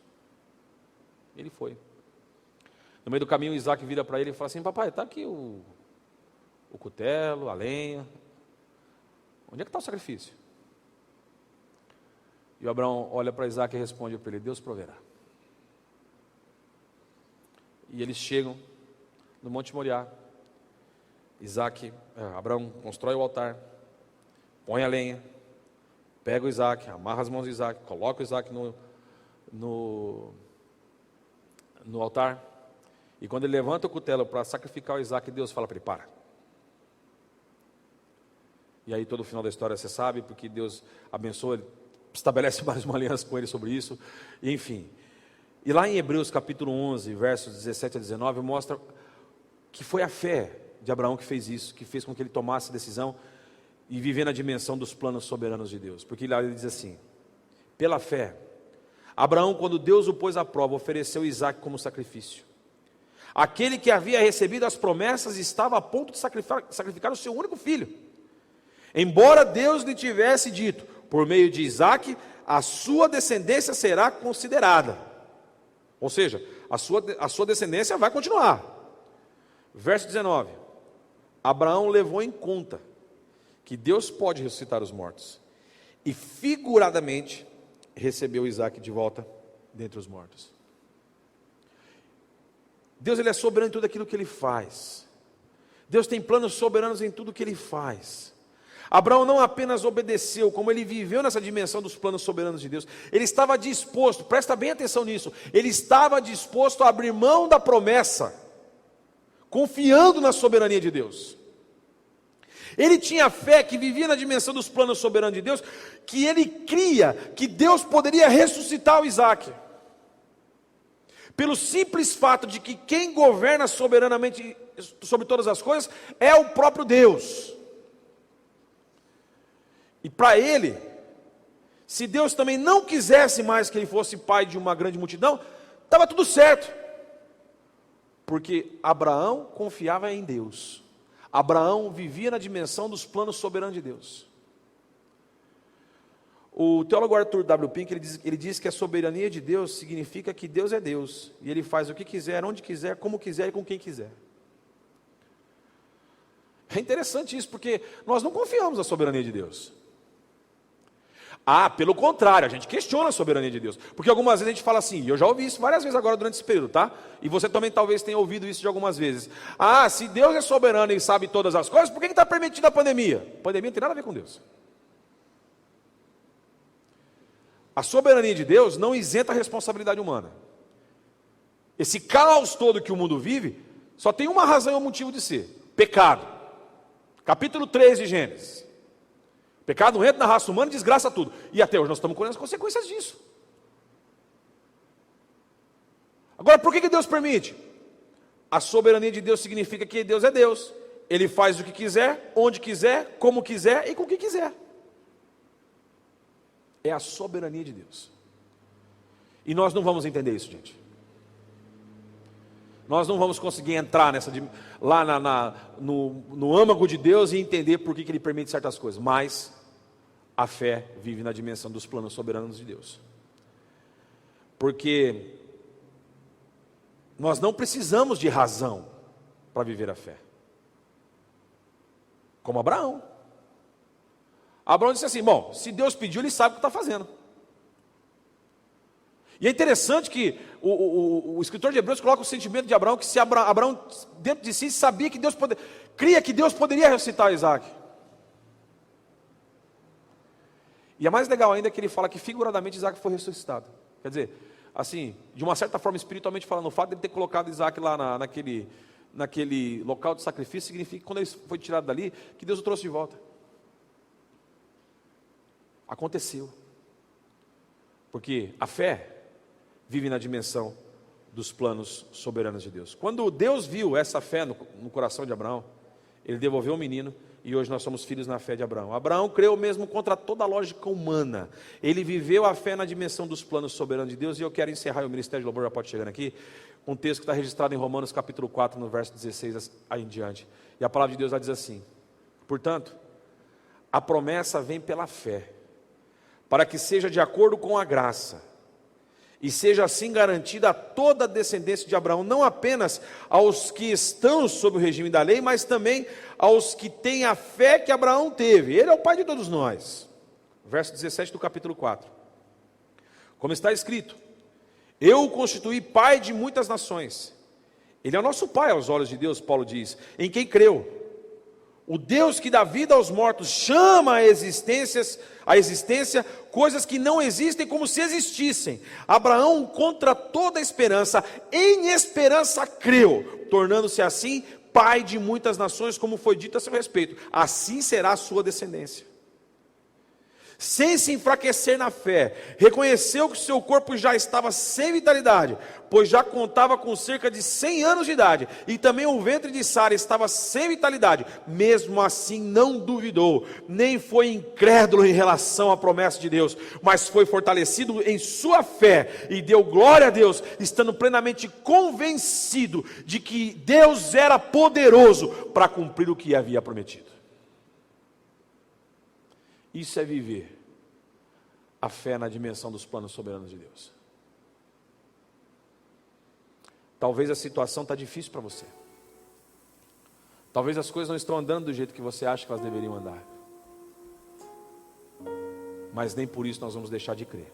Ele foi. No meio do caminho, Isaac vira para ele e fala assim: papai, está aqui o cutelo, a lenha. Onde é que está o sacrifício? E o Abraão olha para Isaac e responde para ele: Deus proverá. E eles chegam no Monte Moriá. Abraão constrói o altar, põe a lenha, pega o Isaac, amarra as mãos de Isaac, coloca o Isaac no altar. E quando ele levanta o cutelo para sacrificar o Isaac, Deus fala para ele: para. E aí todo o final da história você sabe, porque Deus abençoa, ele estabelece mais uma aliança com ele sobre isso, e enfim. E lá em Hebreus capítulo 11, versos 17 a 19, mostra que foi a fé de Abraão que fez isso, que fez com que ele tomasse a decisão e viver na dimensão dos planos soberanos de Deus. Porque lá ele diz assim: pela fé, Abraão, quando Deus o pôs à prova, ofereceu Isaac como sacrifício. Aquele que havia recebido as promessas estava a ponto de sacrificar o seu único filho. Embora Deus lhe tivesse dito: por meio de Isaac, a sua descendência será considerada. Ou seja, a sua descendência vai continuar. Verso 19: Abraão levou em conta que Deus pode ressuscitar os mortos, e figuradamente recebeu Isaac de volta dentre os mortos. Deus, ele é soberano em tudo aquilo que ele faz. Deus tem planos soberanos em tudo que ele faz. Abraão não apenas obedeceu, como ele viveu nessa dimensão dos planos soberanos de Deus. Ele estava disposto, presta bem atenção nisso, ele estava disposto a abrir mão da promessa, confiando na soberania de Deus. Ele tinha fé que vivia na dimensão dos planos soberanos de Deus, que ele cria que Deus poderia ressuscitar o Isaac. Pelo simples fato de que quem governa soberanamente sobre todas as coisas é o próprio Deus. E para ele, se Deus também não quisesse mais que ele fosse pai de uma grande multidão, estava tudo certo. Porque Abraão confiava em Deus. Abraão vivia na dimensão dos planos soberanos de Deus. O teólogo Arthur W. Pink, ele diz que a soberania de Deus significa que Deus é Deus. E ele faz o que quiser, onde quiser, como quiser e com quem quiser. É interessante isso, porque nós não confiamos na soberania de Deus. Pelo contrário, a gente questiona a soberania de Deus. Porque algumas vezes a gente fala assim, e eu já ouvi isso várias vezes agora durante esse período, tá? E você também talvez tenha ouvido isso de algumas vezes. Se Deus é soberano e sabe todas as coisas, por que está permitida a pandemia? A pandemia não tem nada a ver com Deus. A soberania de Deus não isenta a responsabilidade humana. Esse caos todo que o mundo vive, só tem uma razão e um motivo de ser: pecado. Capítulo 3 de Gênesis. Pecado entra na raça humana e desgraça tudo. E até hoje nós estamos colhendo as consequências disso. Agora, por que Deus permite? A soberania de Deus significa que Deus é Deus. Ele faz o que quiser, onde quiser, como quiser e com quem quiser. É a soberania de Deus. E nós não vamos entender isso, gente. Nós não vamos conseguir entrar lá no âmago de Deus e entender por que Ele permite certas coisas. Mas a fé vive na dimensão dos planos soberanos de Deus. Porque nós não precisamos de razão para viver a fé. Como Abraão. Abraão disse assim: bom, se Deus pediu, Ele sabe o que está fazendo. E é interessante que o escritor de Hebreus coloca o sentimento de Abraão, que se Abraão dentro de si sabia que cria que Deus poderia ressuscitar Isaac. E é mais legal ainda que ele fala que figuradamente Isaac foi ressuscitado. Quer dizer, assim, de uma certa forma, espiritualmente falando, o fato de ele ter colocado Isaac lá naquele local de sacrifício significa que quando ele foi tirado dali, que Deus o trouxe de volta. Aconteceu. Porque a fé vive na dimensão dos planos soberanos de Deus. Quando Deus viu essa fé no coração de Abraão, ele devolveu o menino, e hoje nós somos filhos na fé de Abraão. Abraão creu mesmo contra toda a lógica humana. Ele viveu a fé na dimensão dos planos soberanos de Deus. E eu quero encerrar, o Ministério de Louvor já pode chegar aqui, um texto que está registrado em Romanos capítulo 4, no verso 16 aí em diante. E a palavra de Deus lá diz assim: portanto, a promessa vem pela fé, para que seja de acordo com a graça, e seja assim garantida a toda a descendência de Abraão, não apenas aos que estão sob o regime da lei, mas também aos que têm a fé que Abraão teve. Ele é o pai de todos nós. Verso 17 do capítulo 4. Como está escrito: eu o constituí pai de muitas nações. Ele é o nosso pai aos olhos de Deus, Paulo diz, em quem creu. O Deus que dá vida aos mortos chama a existência coisas que não existem como se existissem. Abraão, contra toda esperança, em esperança creu, tornando-se assim pai de muitas nações, como foi dito a seu respeito. Assim será a sua descendência. Sem se enfraquecer na fé, reconheceu que seu corpo já estava sem vitalidade, pois já contava com cerca de 100 anos de idade, e também o ventre de Sara estava sem vitalidade. Mesmo assim não duvidou, nem foi incrédulo em relação à promessa de Deus, mas foi fortalecido em sua fé, e deu glória a Deus, estando plenamente convencido de que Deus era poderoso para cumprir o que havia prometido. Isso é viver a fé na dimensão dos planos soberanos de Deus. Talvez a situação está difícil para você. Talvez as coisas não estão andando do jeito que você acha que elas deveriam andar. Mas nem por isso nós vamos deixar de crer.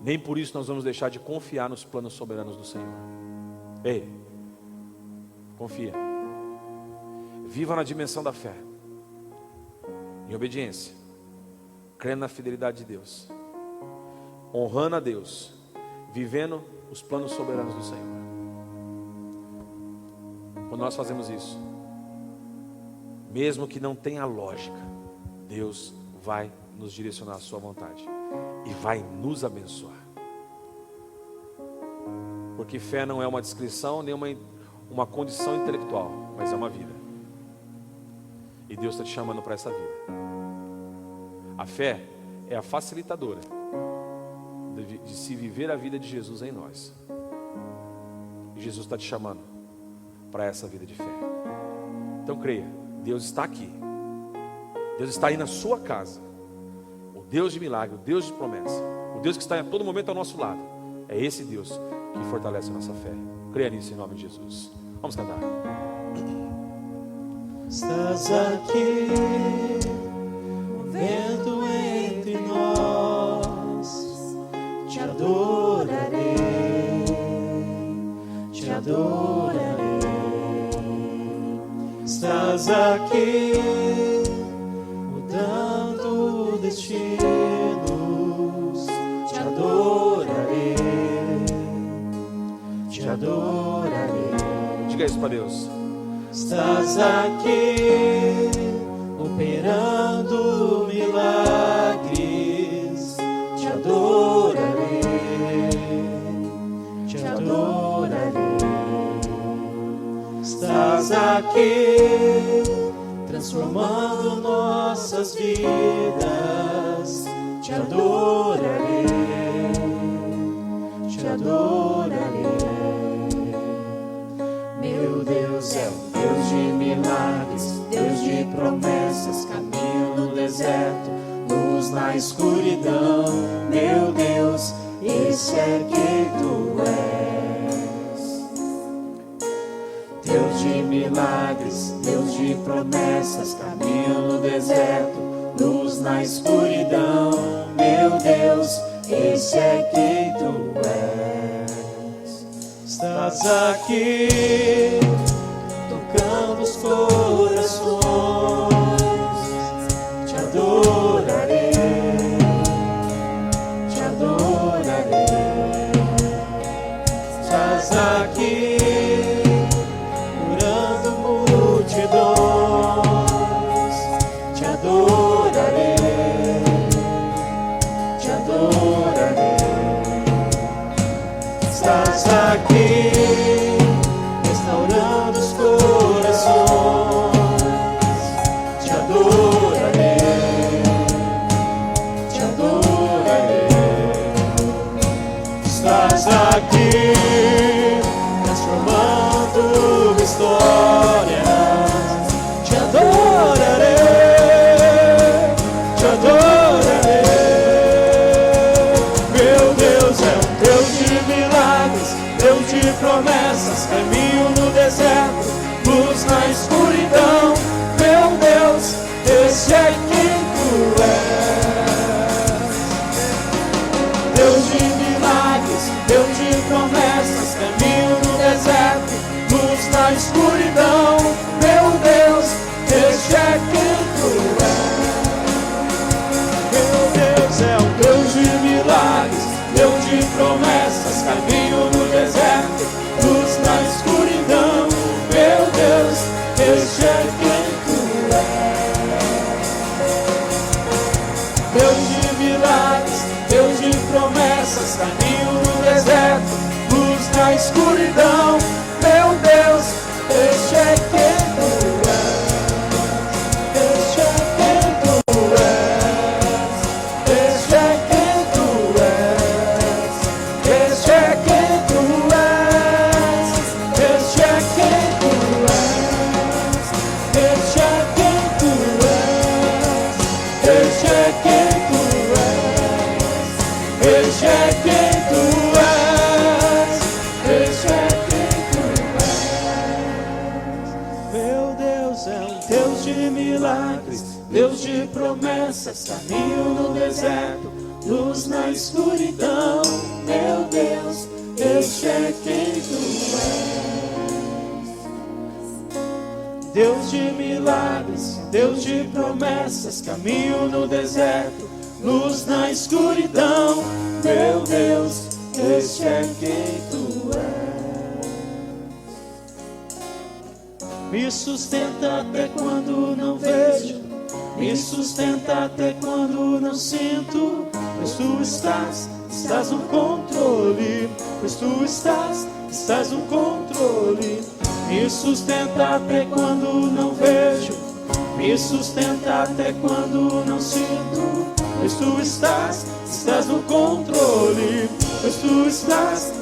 Nem por isso nós vamos deixar de confiar nos planos soberanos do Senhor. Ei, confia. Viva na dimensão da fé. Em obediência, crendo na fidelidade de Deus, honrando a Deus, vivendo os planos soberanos do Senhor. Quando nós fazemos isso, mesmo que não tenha lógica, Deus vai nos direcionar à sua vontade e vai nos abençoar. Porque fé não é uma descrição nem uma condição intelectual, mas é uma vida. E Deus está te chamando para essa vida. A fé é a facilitadora de se viver a vida de Jesus em nós. E Jesus está te chamando para essa vida de fé. Então creia, Deus está aqui. Deus está aí na sua casa. O Deus de milagre, o Deus de promessa, o Deus que está a todo momento ao nosso lado. É esse Deus que fortalece a nossa fé. Creia nisso em nome de Jesus. Vamos cantar. Estás aqui, vento entre nós, te adorarei, te adorarei. Estás aqui, mudando destinos, te adorarei, te adorarei. Diga isso para Deus. Estás aqui, operando milagres, te adorarei, te adorarei. Estás aqui, transformando nossas vidas, te adorarei, te adorarei. Meu Deus é o Deus de milagres, Deus de promessas, caminho no deserto, luz na escuridão. Meu Deus, esse é quem tu és. Deus de milagres, Deus de promessas, caminho no deserto, luz na escuridão. Meu Deus, esse é quem tu és. Estás aqui, tocando os corações, te adorarei, te adorarei. aqui, restaurando os corações. Te adorarei, te adorarei. Estás aqui, transformando histórias. Te adorarei, te adorarei. Meu Deus é um Deus de milagres, Deus de promessas, caminho no deserto, luz na escuridão. Meu Deus, esse é quem tu és. Deus de milagres, Deus de promessas, caminho no deserto, luz na escuridão. Meu Deus, esse é quem tu és. Meu Deus é um Deus de milagres, Deus de promessas, caminho no deserto, luz na escuridão. Meu Deus, esse é quem tu és. Deus de milagres, Deus de promessas, caminho no deserto, luz na escuridão. Meu Deus, esse é quem tu és. Esse é quem tu és. Esse é quem tu és. Esse é quem tu és. Esse é quem tu és. Esse é quem tu és. Esse é quem tu és. Esse é quem tu és. Esse é quem tu és. Meu Deus é um Deus de milagres, Deus de promessas, caminho no deserto, luz na escuridão. Meu Deus, esse é quem tu és. Deus de milagres, Deus de promessas, caminho no deserto, luz na escuridão. Meu Deus, esse é quem tu és. Me sustenta até quando não vejo, me sustenta até quando não sinto, pois tu estás no controle, pois tu estás no controle. Me sustenta até quando não vejo, me sustenta até quando não sinto, pois tu estás no controle, pois tu estás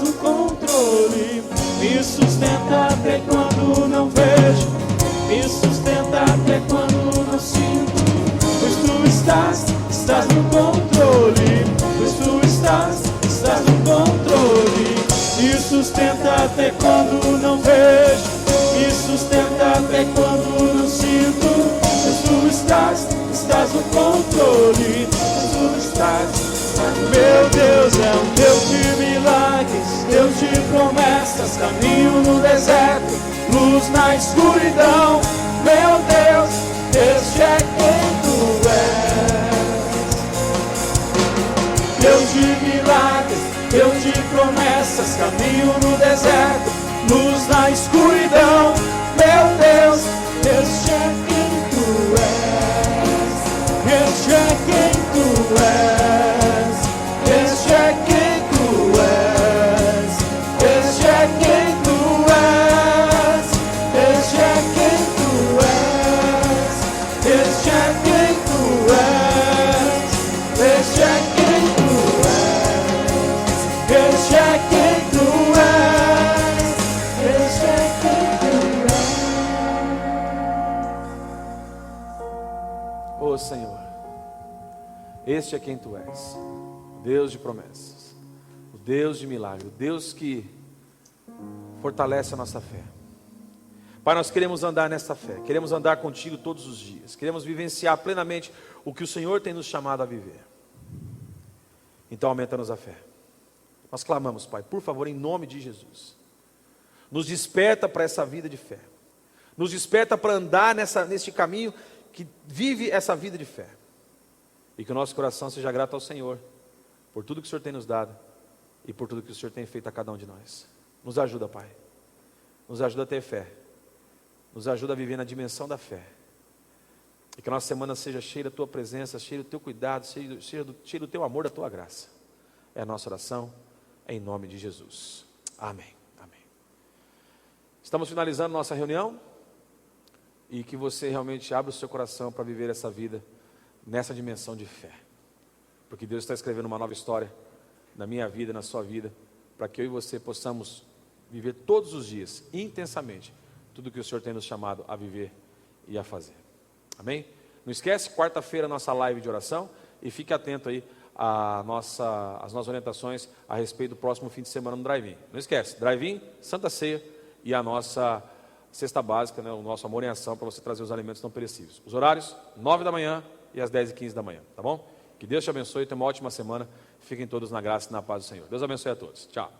no controle. Me sustenta até quando não vejo, me sustenta até quando não sinto, pois tu estás no controle, pois tu estás no controle. Me sustenta até quando não vejo, me sustenta até quando não sinto, pois tu estás no controle, pois tu estás. Meu Deus é um Deus de milagres, Deus de promessas, caminho no deserto, luz na escuridão. Meu Deus, este é quem tu és. Deus de milagres, Deus de promessas, caminho no deserto, luz na escuridão. Meu Deus, este é quem tu és. Este é quem tu és. Este é quem tu és. Este é quem tu és. Este é quem tu és. Este é quem tu és. Este é quem tu és. Este é quem tu és. Este é quem tu és. Ô Senhor, este é quem tu és, Deus de promessas, o Deus de milagre, o Deus que fortalece a nossa fé. Pai, nós queremos andar nessa fé, queremos andar contigo todos os dias, queremos vivenciar plenamente o que o Senhor tem nos chamado a viver. Então aumenta-nos a fé. Nós clamamos, Pai, por favor, em nome de Jesus, nos desperta para essa vida de fé, nos desperta para andar neste caminho que vive essa vida de fé, e que o nosso coração seja grato ao Senhor por tudo que o Senhor tem nos dado e por tudo que o Senhor tem feito a cada um de nós. Nos ajuda, Pai, nos ajuda a ter fé, nos ajuda a viver na dimensão da fé, e que a nossa semana seja cheia da Tua presença, cheia do Teu cuidado, cheia do Teu amor, da Tua graça. É a nossa oração, em nome de Jesus. Amém. Amém. Estamos finalizando nossa reunião. E que você realmente abra o seu coração para viver essa vida nessa dimensão de fé. Porque Deus está escrevendo uma nova história na minha vida, na sua vida, para que eu e você possamos viver todos os dias, intensamente, tudo que o Senhor tem nos chamado a viver e a fazer. Amém? Não esquece, quarta-feira, nossa live de oração, e fique atento aí às nossas orientações a respeito do próximo fim de semana no Drive-In. Não esquece, Drive-In, Santa Ceia e a nossa cesta básica, né, o nosso amor em ação para você trazer os alimentos não perecíveis. Os horários, 9 da manhã e às 10h15 da manhã, tá bom? Que Deus te abençoe, tenha uma ótima semana. Fiquem todos na graça e na paz do Senhor. Deus abençoe a todos. Tchau.